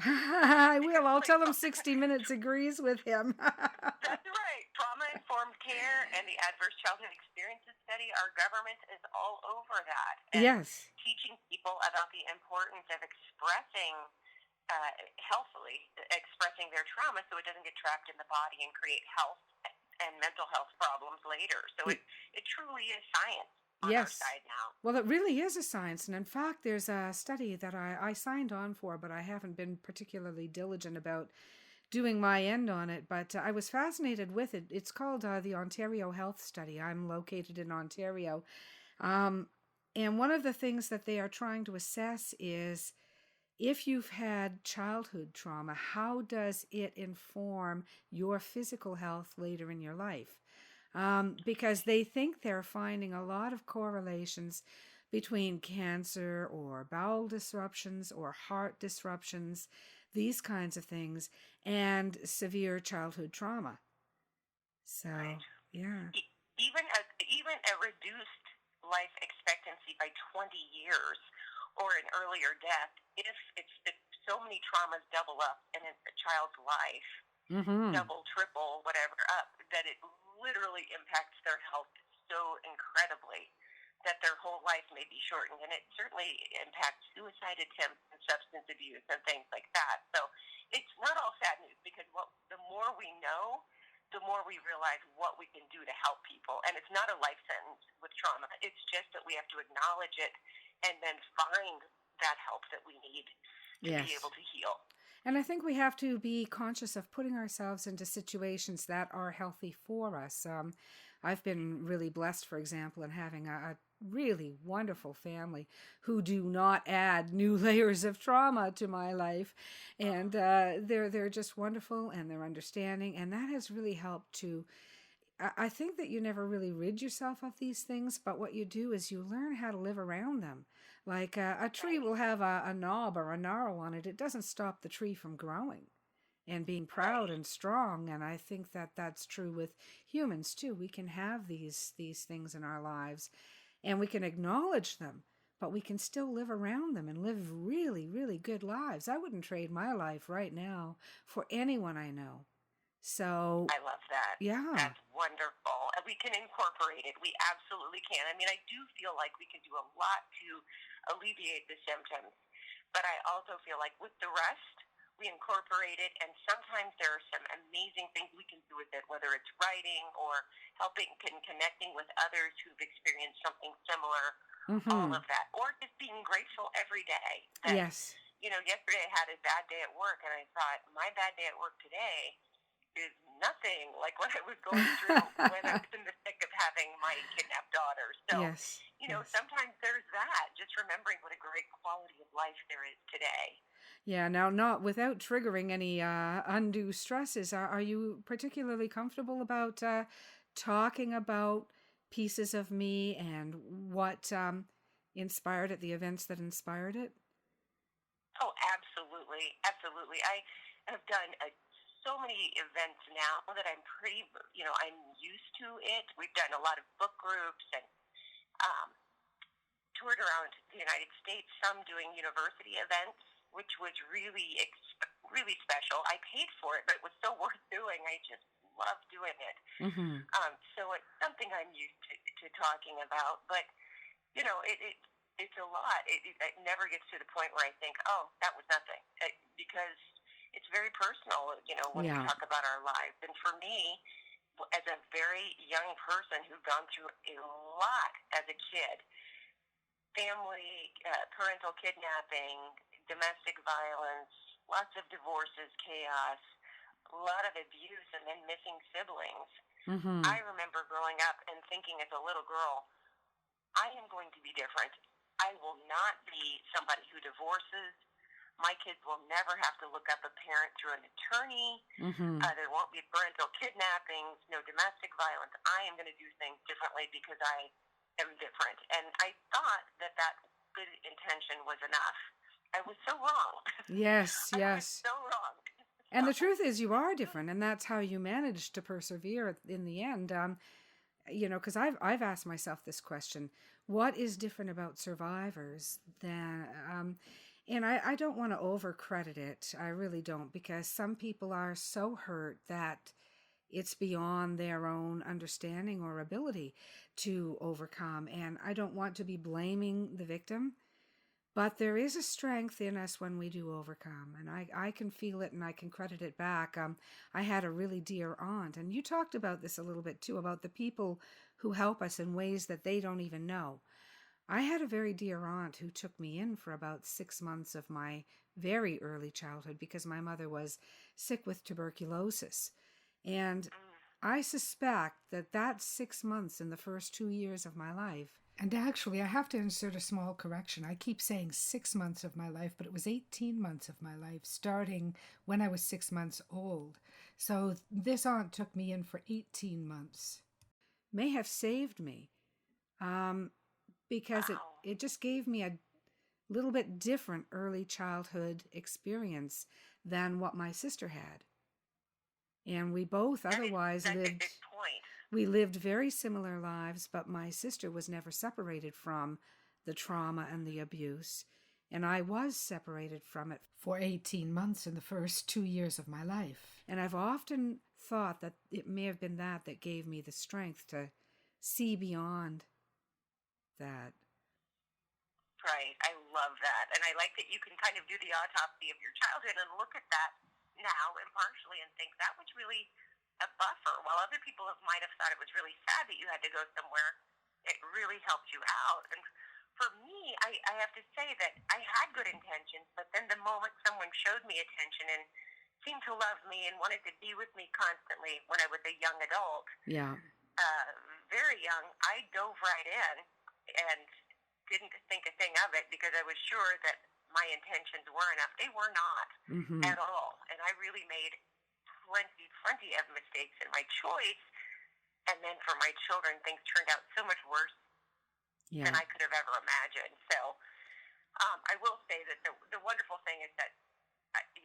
I will. I'll Like, tell him 60 Minutes agrees with him. that's right. Trauma-informed care and the Adverse Childhood Experiences Study, our government is all over that. And Yes. teaching people about the importance of expressing healthfully, expressing their trauma so it doesn't get trapped in the body and create health and mental health problems later. So it truly is science on our Yes. side now. Well, it really is a science. And in fact, there's a study that I signed on for, but I haven't been particularly diligent about doing my end on it. But I was fascinated with it. It's called the Ontario Health Study. I'm located in Ontario. And one of the things that they are trying to assess is if you've had childhood trauma, how does it inform your physical health later in your life? Because they think they're finding a lot of correlations between cancer or bowel disruptions or heart disruptions, these kinds of things, and severe childhood trauma. So, Right. yeah. Even a reduced life expectancy by 20 years or an earlier death, if so many traumas double up in a child's life, Mm-hmm. double, triple, whatever up, that it literally impacts their health so incredibly that their whole life may be shortened. And it certainly impacts suicide attempts and substance abuse and things like that. So it's not all sad news because the more we know, the more we realize what we can do to help people. And it's not a life sentence with trauma. It's just that we have to acknowledge it and then find that help that we need to be able to heal. And I think we have to be conscious of putting ourselves into situations that are healthy for us. I've been really blessed, for example, in having a really wonderful family who do not add new layers of trauma to my life. And they're just wonderful and they're understanding. And that has really helped to, I think that you never really rid yourself of these things, but what you do is you learn how to live around them. Like a tree will have a knob or a gnarl on it. It doesn't stop the tree from growing and being proud and strong. And I think that that's true with humans too. We can have these things in our lives and we can acknowledge them, but we can still live around them and live really, really good lives. I wouldn't trade my life right now for anyone I know. So I love that. yeah. That's wonderful. And we can incorporate it. We absolutely can. I mean, I do feel like we can do a lot to alleviate the symptoms, but I also feel like with the rest, we incorporate it, and sometimes there are some amazing things we can do with it, whether it's writing or helping and connecting with others who've experienced something similar, all of that, or just being grateful every day. That, Yes. You know, yesterday I had a bad day at work, and I thought, my bad day at work today is nothing like what I was going through when I was in the thick of having my kidnapped daughter. So, Yes. you know, sometimes there's that, just remembering what a great quality of life there is today. Yeah, now not without triggering any undue stresses. Are you particularly comfortable about talking about pieces of me and what inspired it, the events that inspired it? Oh, absolutely. Absolutely. I have done so many events now that I'm pretty, I'm used to it. We've done a lot of book groups and toured around the United States, some doing university events, which was really, really special. I paid for it, but it was so worth doing. I just love doing it. Mm-hmm. So it's something I'm used to talking about, but it's a lot. It never gets to the point where I think, oh, that was nothing, because it's very personal, when we talk about our lives. And for me, as a very young person who'd gone through a lot as a kid, family, parental kidnapping, domestic violence, lots of divorces, chaos, a lot of abuse, and then missing siblings. Mm-hmm. I remember growing up and thinking as a little girl, I am going to be different. I will not be somebody who divorces. My kids will never have to look up a parent through an attorney. Mm-hmm. There won't be parental kidnappings, no domestic violence. I am going to do things differently because I am different. And I thought that good intention was enough. I was so wrong. Yes, I yes. was so wrong. And the truth is you are different, and that's how you managed to persevere in the end. Because I've asked myself this question: what is different about survivors than? And I don't want to overcredit it. I really don't, because some people are so hurt that it's beyond their own understanding or ability to overcome. And I don't want to be blaming the victim, but there is a strength in us when we do overcome. And I can feel it and I can credit it back. I had a really dear aunt, and you talked about this a little bit too, about the people who help us in ways that they don't even know. I had a very dear aunt who took me in for about 6 months of my very early childhood because my mother was sick with tuberculosis. And I suspect that 6 months in the first 2 years of my life. And actually, I have to insert a small correction. I keep saying 6 months of my life, but it was 18 months of my life, starting when I was 6 months old. So this aunt took me in for 18 months. May have saved me. Because Wow. it just gave me a little bit different early childhood experience than what my sister had. And we both otherwise That's lived, a good point. we lived very similar lives, but my sister was never separated from the trauma and the abuse. And I was separated from it For 18 months in the first 2 years of my life. And I've often thought that it may have been that gave me the strength to see beyond that. Right. I love that. And I like that you can kind of do the autopsy of your childhood and look at that now impartially and think that was really a buffer. While other people might have thought it was really sad that you had to go somewhere, it really helped you out. And for me, I have to say that I had good intentions, but then the moment someone showed me attention and seemed to love me and wanted to be with me constantly when I was a young adult, very young, I dove right in and didn't think a thing of it because I was sure that my intentions were enough. They were not at all. And I really made plenty of mistakes in my choice. And then for my children, things turned out so much worse than I could have ever imagined. So I will say that the wonderful thing is that,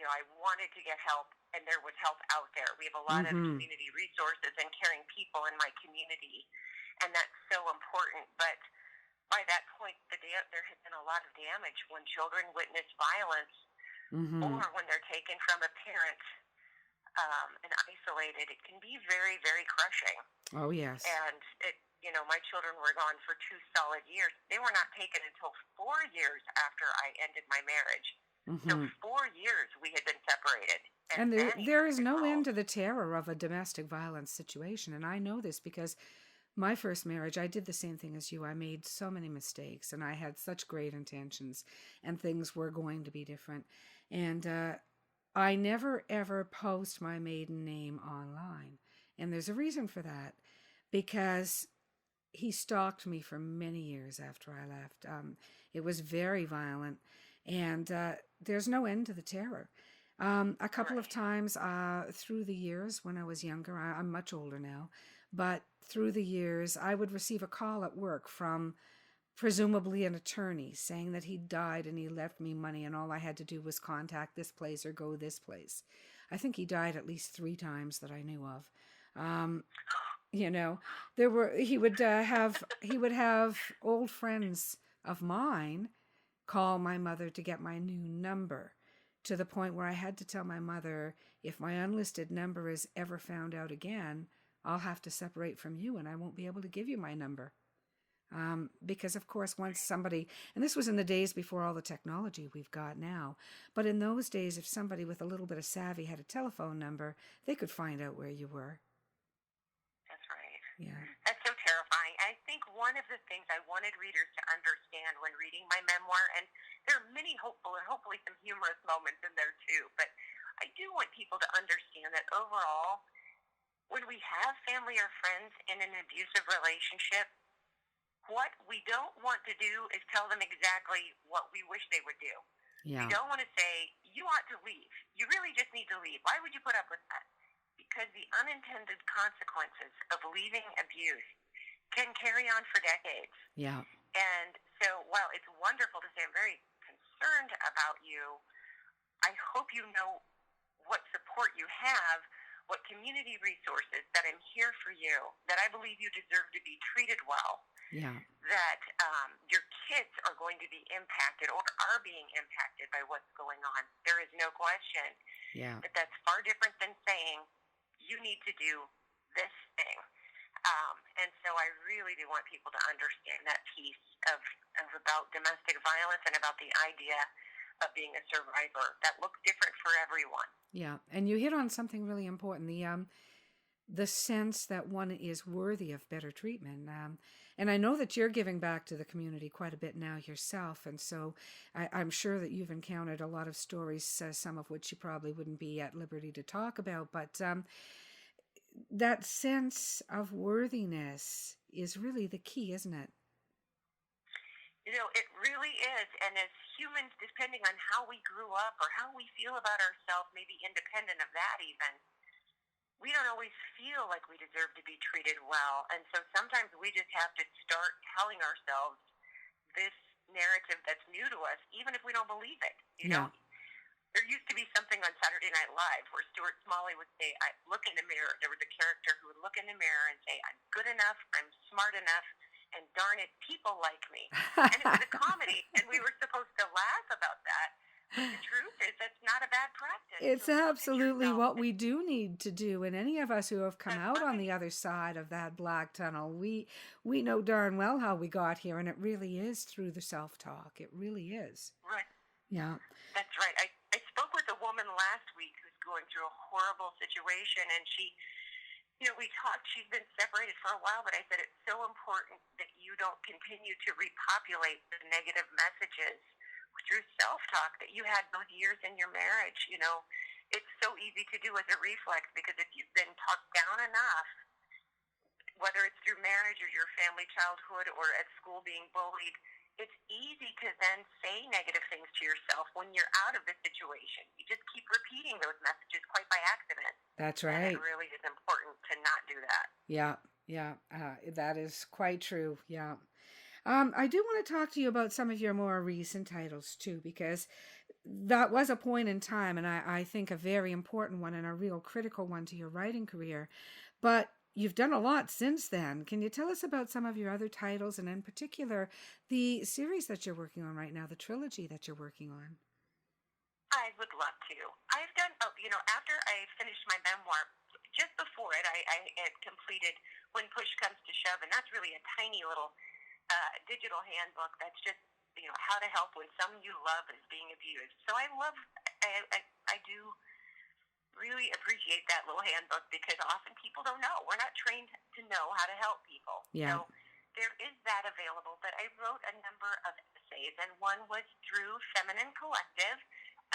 I wanted to get help, and there was help out there. We have a lot of community resources and caring people in my community, and that's so important. But by that point, there has been a lot of damage when children witness violence or when they're taken from a parent and isolated. It can be very, very crushing. Oh, yes. And, my children were gone for 2 solid years. They were not taken until 4 years after I ended my marriage. So 4 years we had been separated. And there is no end to the terror of a domestic violence situation. And I know this because my first marriage, I did the same thing as you. I made so many mistakes, and I had such great intentions, and things were going to be different. And I never, ever post my maiden name online. And there's a reason for that, because he stalked me for many years after I left. It was very violent, and there's no end to the terror. A couple of times through the years when I was younger, I'm much older now, but through the years, I would receive a call at work from presumably an attorney saying that he died and he left me money and all I had to do was contact this place or go this place. I think he died at least 3 times that I knew of. He would have old friends of mine call my mother to get my new number, to the point where I had to tell my mother, if my unlisted number is ever found out again, I'll have to separate from you and I won't be able to give you my number. Because, of course, once somebody, and this was in the days before all the technology we've got now, but in those days, if somebody with a little bit of savvy had a telephone number, they could find out where you were. That's right. Yeah. That's so terrifying. I think one of the things I wanted readers to understand when reading my memoir, and there are many hopeful and hopefully some humorous moments in there too, but I do want people to understand that overall, when we have family or friends in an abusive relationship, what we don't want to do is tell them exactly what we wish they would do. Yeah. We don't want to say, you ought to leave. You really just need to leave. Why would you put up with that? Because the unintended consequences of leaving abuse can carry on for decades. Yeah. And so while it's wonderful to say I'm very concerned about you, I hope you know what support you have, what community resources, that I'm here for you, that I believe you deserve to be treated well. Yeah. That your kids are going to be impacted or are being impacted by what's going on. There is no question. Yeah. But that's far different than saying you need to do this thing. And so I really do want people to understand that piece of about domestic violence and about the idea of being a survivor that looks different for everyone. Yeah. And you hit on something really important. The sense that one is worthy of better treatment. And I know that you're giving back to the community quite a bit now yourself. And so I'm sure that you've encountered a lot of stories, some of which you probably wouldn't be at liberty to talk about. But that sense of worthiness is really the key, isn't it? You know, it really is. And as humans, depending on how we grew up or how we feel about ourselves, maybe independent of that even, we don't always feel like we deserve to be treated well. And so sometimes we just have to start telling ourselves this narrative that's new to us, even if we don't believe it. You know, there used to be something on Saturday Night Live where Stuart Smalley would say, I look in the mirror. There was a character who would look in the mirror and say, I'm good enough, I'm smart enough, and darn it, people like me. And it was a comedy, and we were supposed to laugh about that. But the truth is, that's not a bad practice. It's absolutely what we do need to do. And any of us who have come out on the other side of that black tunnel, we know darn well how we got here. And it really is through the self-talk. It really is. Right. Yeah. That's right. I spoke with a woman last week who's going through a horrible situation. And she, you know, we talked, she's been separated for a while, but I said it's so important that you don't continue to repopulate the negative messages through self-talk that you had those years in your marriage. You know, it's so easy to do as a reflex, because if you've been talked down enough, whether it's through marriage or your family childhood or at school being bullied, it's easy to then say negative things to yourself when you're out of the situation. You just keep repeating those messages quite by accident. That's right. And it really is important to not do that. Yeah, that is quite true. Yeah. I do want to talk to you about some of your more recent titles too, because that was a point in time, and I think a very important one and a real critical one to your writing career. But you've done a lot since then. Can you tell us about some of your other titles, and in particular, the series that you're working on right now, the trilogy that you're working on? I would love to. I've done, after I finished my memoir, just before it, I had completed When Push Comes to Shove, and that's really a tiny little digital handbook that's just, how to help when someone you love is being abused. So I do really appreciate that little handbook, because often people don't know. We're not trained to know how to help people. Yeah. So there is that available, but I wrote a number of essays, and one was through Feminine Collective,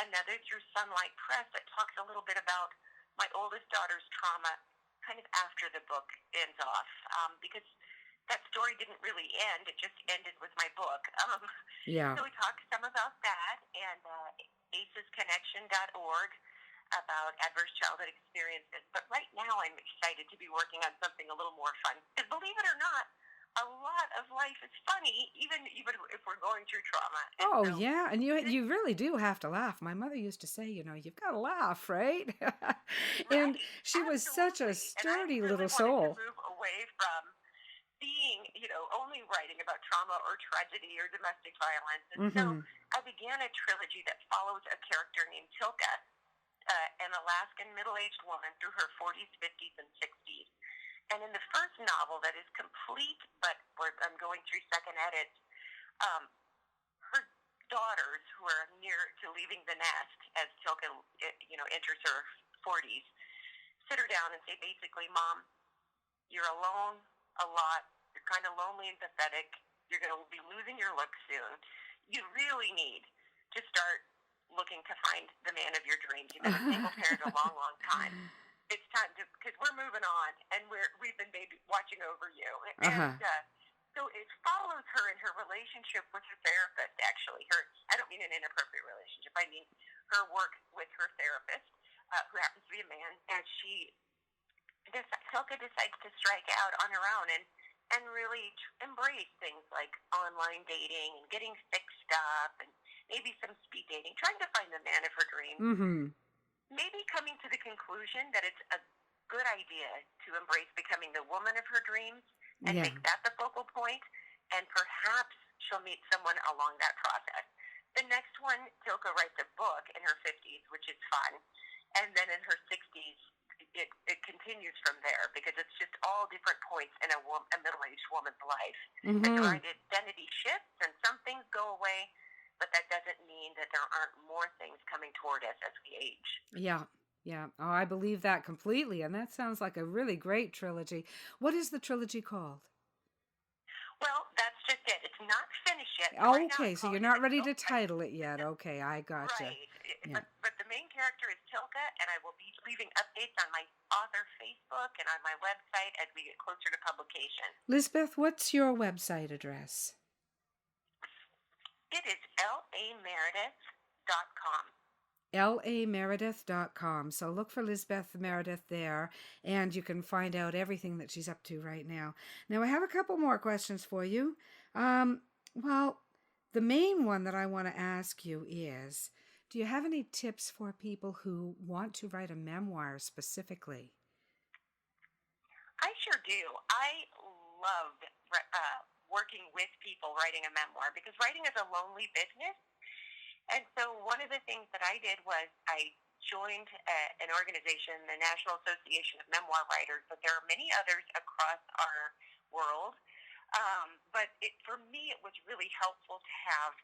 another through Sunlight Press that talks a little bit about my oldest daughter's trauma kind of after the book ends off, because that story didn't really end. It just ended with my book. So we talked some about that, and acesconnection.org about adverse childhood experiences. But right now I'm excited to be working on something a little more fun. Because believe it or not, a lot of life is funny, even if we're going through trauma. And yeah, and you really do have to laugh. My mother used to say, you've got to laugh, right? And she was such a sturdy little soul. To move away from being, only writing about trauma or tragedy or domestic violence. And so Mm-hmm. I began a trilogy that follows a character named Tilka, an Alaskan middle-aged woman through her 40s, 50s, and 60s. And in the first novel that is complete, but I'm going through second edits, her daughters, who are near to leaving the nest as Tilka, enters her 40s, sit her down and say, basically, Mom, you're alone a lot. You're kind of lonely and pathetic. You're going to be losing your look soon. You really need to start looking to find the man of your dreams. You've been a single parent a long, long time. It's time to, because we're moving on, and we've been watching over you. Uh-huh. And so it follows her in her relationship with her therapist. Actually, I don't mean an inappropriate relationship. I mean her work with her therapist, who happens to be a man, and Hilka decides to strike out on her own and really embrace things like online dating and getting fixed up and maybe some speed dating, trying to find the man of her dreams. Mm-hmm. Maybe coming to the conclusion that it's a good idea to embrace becoming the woman of her dreams and make that the focal point, and perhaps she'll meet someone along that process. The next one, Tilka writes a book in her 50s, which is fun, and then in her 60s, it continues from there, because it's just all different points in a middle-aged woman's life. Mm-hmm. And our identity shifts, and some things go away, but that doesn't mean that there aren't more things coming toward us as we age. Yeah. Yeah. Oh, I believe that completely. And that sounds like a really great trilogy. What is the trilogy called? Well, that's just it. It's not finished yet. Oh, Right now okay, it's so you're called not ready to Tilka. title it yet. Okay, I gotcha. Right. Yeah. But the main character is Tilka, and I will be leaving updates on my author Facebook and on my website as we get closer to publication. Lizabeth, what's your website address? It is lameredith.com. lameredith.com. So look for Lizabeth Meredith there, and you can find out everything that she's up to right now. Now, I have a couple more questions for you. Well, the main one that I want to ask you is, do you have any tips for people who want to write a memoir specifically? I sure do. I loved working with people writing a memoir, because writing is a lonely business. And so one of the things that I did was I joined an organization, the National Association of Memoir Writers, but there are many others across our world. But for me, it was really helpful to have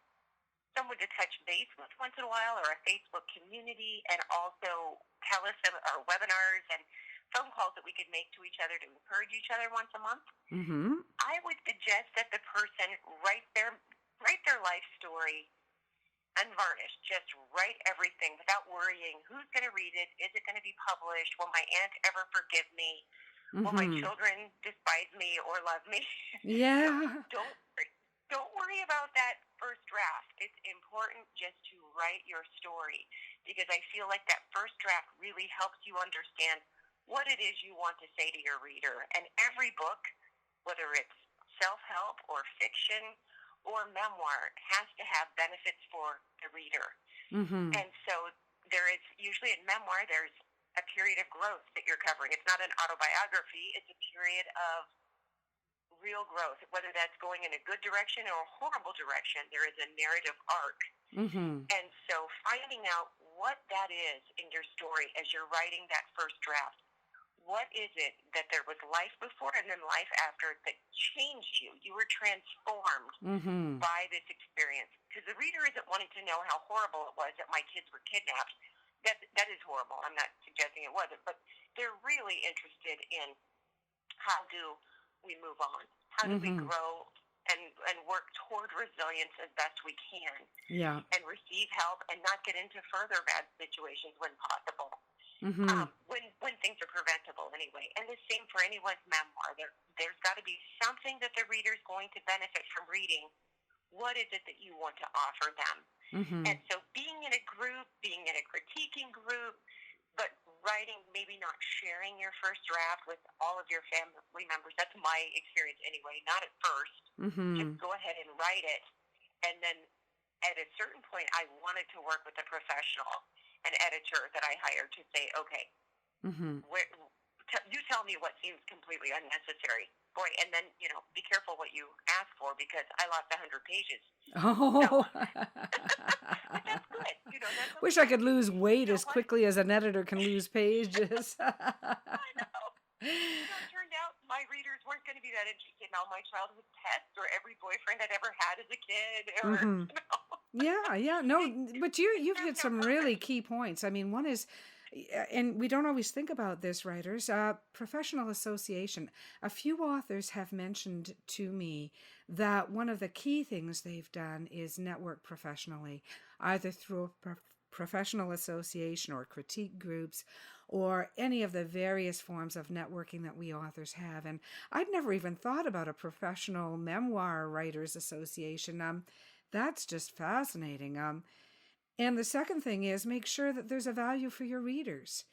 someone to touch base with once in a while, or a Facebook community, and also tell us our webinars and phone calls that we could make to each other to encourage each other once a month. Mm-hmm. I would suggest that the person write their life story unvarnished. Just write everything without worrying who's going to read it. Is it going to be published? Will my aunt ever forgive me? Mm-hmm. Will my children despise me or love me? Yeah. Don't worry about that first draft. It's important just to write your story, because I feel like that first draft really helps you understand what it is you want to say to your reader. And every book, whether it's self-help or fiction or memoir, has to have benefits for the reader. Mm-hmm. And so there is, usually in memoir, there's a period of growth that you're covering. It's not an autobiography. It's a period of real growth, whether that's going in a good direction or a horrible direction. There is a narrative arc. Mm-hmm. And so finding out what that is in your story as you're writing that first draft, what is it that there was life before and then life after that changed you? You were transformed Mm-hmm. by this experience. Because the reader isn't wanting to know how horrible it was that my kids were kidnapped. That is horrible. I'm not suggesting it wasn't. But they're really interested in how do we move on? How do we grow and work toward resilience as best we can? Yeah. And receive help and not get into further bad situations when possible. Mm-hmm. When things are preventable anyway. And the same for anyone's memoir. There's got to be something that the reader's going to benefit from reading. What is it that you want to offer them? Mm-hmm. And so being in a group, being in a critiquing group, but writing, maybe not sharing your first draft with all of your family members. That's my experience anyway. Not at first. Mm-hmm. Just go ahead and write it. And then at a certain point, I wanted to work with a professional, an editor that I hired, to say, okay, Mm-hmm. you tell me what seems completely unnecessary. boy, and then, be careful what you ask for because I lost 100 pages. Oh. But that's good. That's Wish I okay. could lose weight as What? quickly as an editor can lose pages. I know. It turned out my readers weren't going to be that interested in all my childhood pets or every boyfriend I'd ever had as a kid. Or, Hmm. Yeah. No, but you've there's hit no some really purpose. key points. I mean, one is, and we don't always think about this, writers, professional association. A few authors have mentioned to me that one of the key things they've done is network professionally, either through a professional association or critique groups or any of the various forms of networking that we authors have. And I'd never even thought about a professional memoir writers association. That's just fascinating. And the second thing is make sure that there's a value for your readers.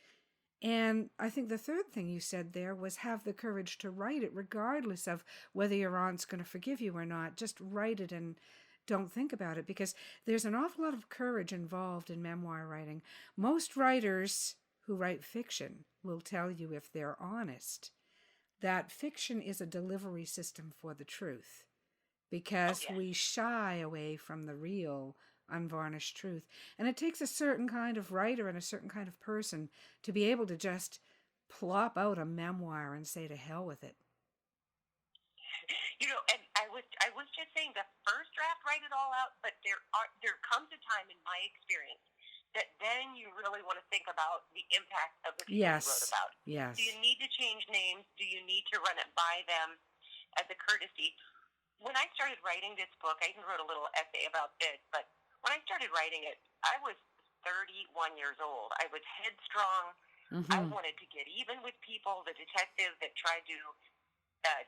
And I think the third thing you said there was have the courage to write it, regardless of whether your aunt's going to forgive you or not. Just write it and don't think about it, because there's an awful lot of courage involved in memoir writing. Most writers who write fiction will tell you, if they're honest, that fiction is a delivery system for the truth, because Oh, yes. we shy away from the real, unvarnished truth. And it takes a certain kind of writer and a certain kind of person to be able to just plop out a memoir and say to hell with it. And I was just saying the first draft, write it all out, but there comes a time in my experience that then you really want to think about the impact of the people you wrote Yes. about. Yes. Do you need to change names? Do you need to run it by them as a courtesy? When I started writing this book, I even wrote a little essay about this, but when I started writing it, I was 31 years old. I was headstrong. Mm-hmm. I wanted to get even with people, the detective that tried to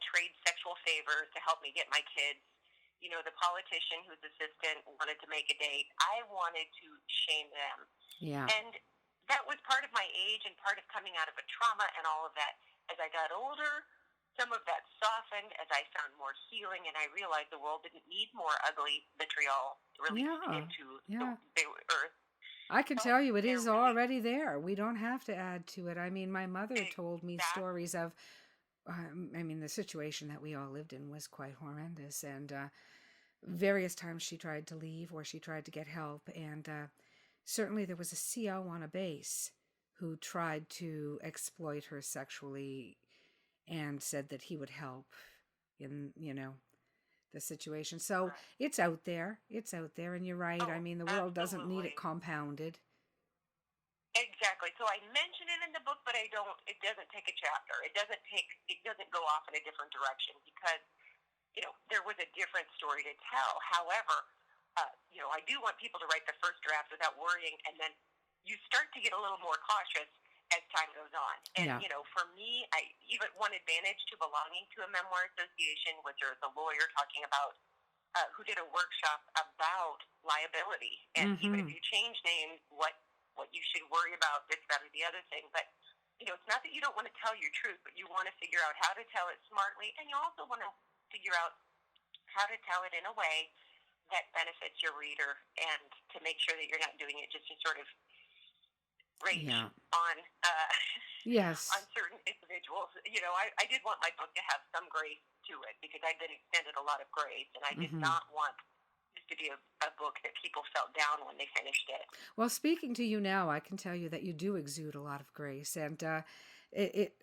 trade sexual favors to help me get my kids. The politician whose assistant wanted to make a date. I wanted to shame them. Yeah. And that was part of my age and part of coming out of a trauma and all of that. As I got older, some of that softened as I found more healing, and I realized the world didn't need more ugly vitriol released into the earth. I can tell you it is already there. We don't have to add to it. I mean, my mother told me stories of, the situation that we all lived in was quite horrendous, and various times she tried to leave or she tried to get help, and certainly there was a CO on a base who tried to exploit her sexually and said that he would help in, the situation. So it's out there. And you're right. Oh, the world doesn't need it absolutely. compounded. Exactly. So I mention it in the book, but it doesn't take a chapter. It doesn't go off in a different direction because, there was a different story to tell. However, I do want people to write the first draft without worrying, and then you start to get a little more cautious as time goes on. And, for me, one advantage to belonging to a memoir association was there was a lawyer talking about who did a workshop about liability. And even if you change names, what you should worry about, this, that, or the other thing. But, it's not that you don't want to tell your truth, but you want to figure out how to tell it smartly. And you also want to figure out how to tell it in a way that benefits your reader and to make sure that you're not doing it just to sort of rage on yes. on certain individuals. I did want my book to have some grace to it because I'd been extended a lot of grace, and I did not want this to be a book that people felt down when they finished it. Well, speaking to you now, I can tell you that you do exude a lot of grace, and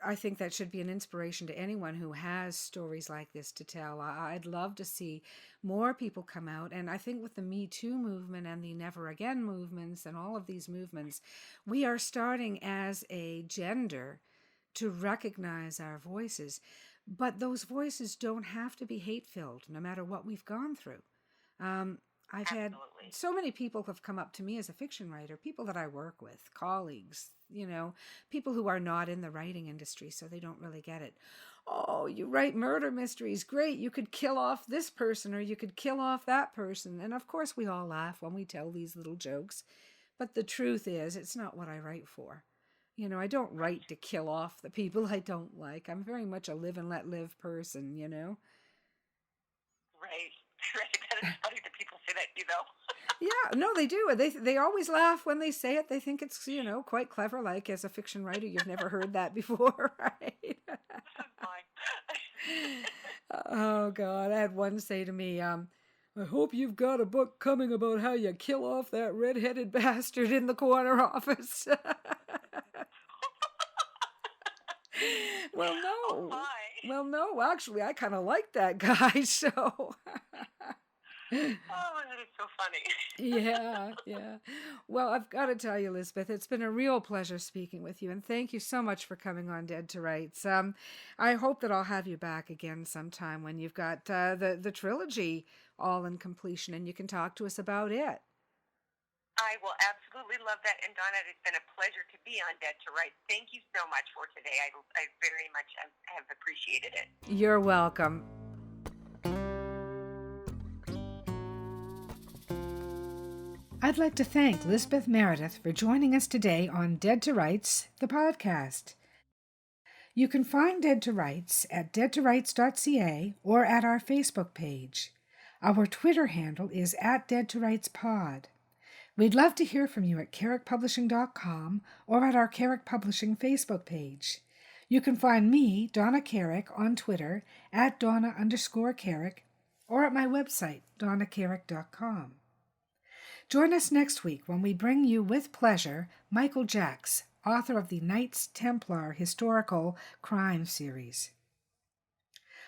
I think that should be an inspiration to anyone who has stories like this to tell. I'd love to see more people come out, and I think with the Me Too movement and the Never Again movements and all of these movements, we are starting as a gender to recognize our voices, but those voices don't have to be hate-filled, no matter what we've gone through. I've had so many people have come up to me as a fiction writer, people that I work with, colleagues, people who are not in the writing industry, so they don't really get it. Oh, you write murder mysteries. Great. You could kill off this person or you could kill off that person. And of course we all laugh when we tell these little jokes. But the truth is, it's not what I write for. I don't write to kill off the people I don't like. I'm very much a live and let live person, Right. That is funny that people say that, Yeah, no, they do. They always laugh when they say it. They think it's, quite clever. Like, as a fiction writer, you've never heard that before, right? Oh, God. I had one say to me, I hope you've got a book coming about how you kill off that red-headed bastard in the corner office. Well, no. Oh, my. Well, no, actually, I kind of like that guy, so. Oh, that is so funny. Yeah. Well, I've got to tell you, Lizabeth, it's been a real pleasure speaking with you, and thank you so much for coming on Dead to Rights. I hope that I'll have you back again sometime when you've got the trilogy all in completion, and you can talk to us about it. I will absolutely love that. And Donna, it's been a pleasure to be on Dead to Rights. Thank you so much for today. I very much have appreciated it. You're welcome. I'd like to thank Lizabeth Meredith for joining us today on Dead to Rights, the podcast. You can find Dead to Rights at deadtorights.ca or at our Facebook page. Our Twitter handle is @DeadToRightsPod. We'd love to hear from you at carrickpublishing.com or at our Carrick Publishing Facebook page. You can find me, Donna Carrick, on Twitter @Donna_Carrick or at my website, donnacarrick.com. Join us next week when we bring you with pleasure Michael Jacks, author of the Knights Templar historical crime series.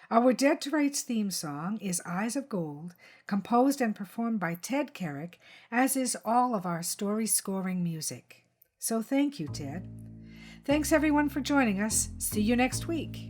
Our Dead to Rights theme song is Eyes of Gold, composed and performed by Ted Carrick, as is all of our story scoring music. So thank you, Ted. Thanks everyone for joining us. See you next week.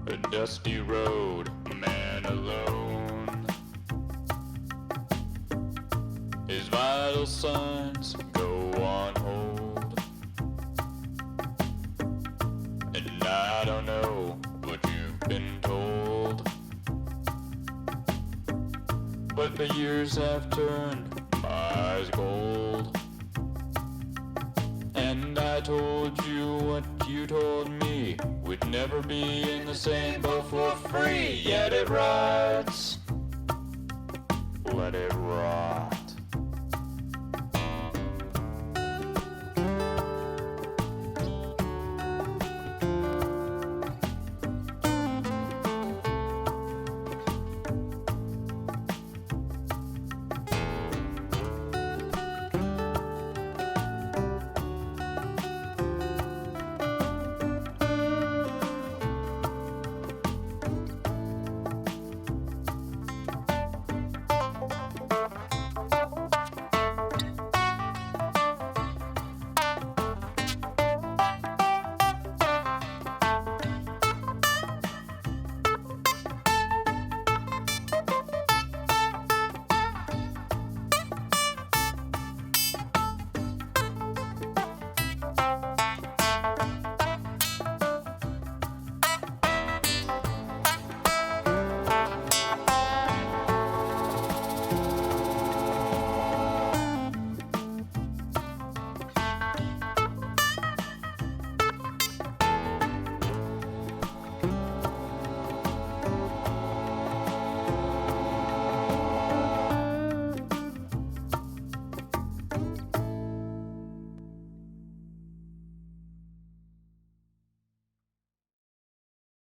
A dusty road, a man alone. His vital signs go on hold. And I don't know what you've been told, but the years have turned my eyes gold. And I told you what you told me, we'd never be in the same boat for free. Yet it rides, let it ride.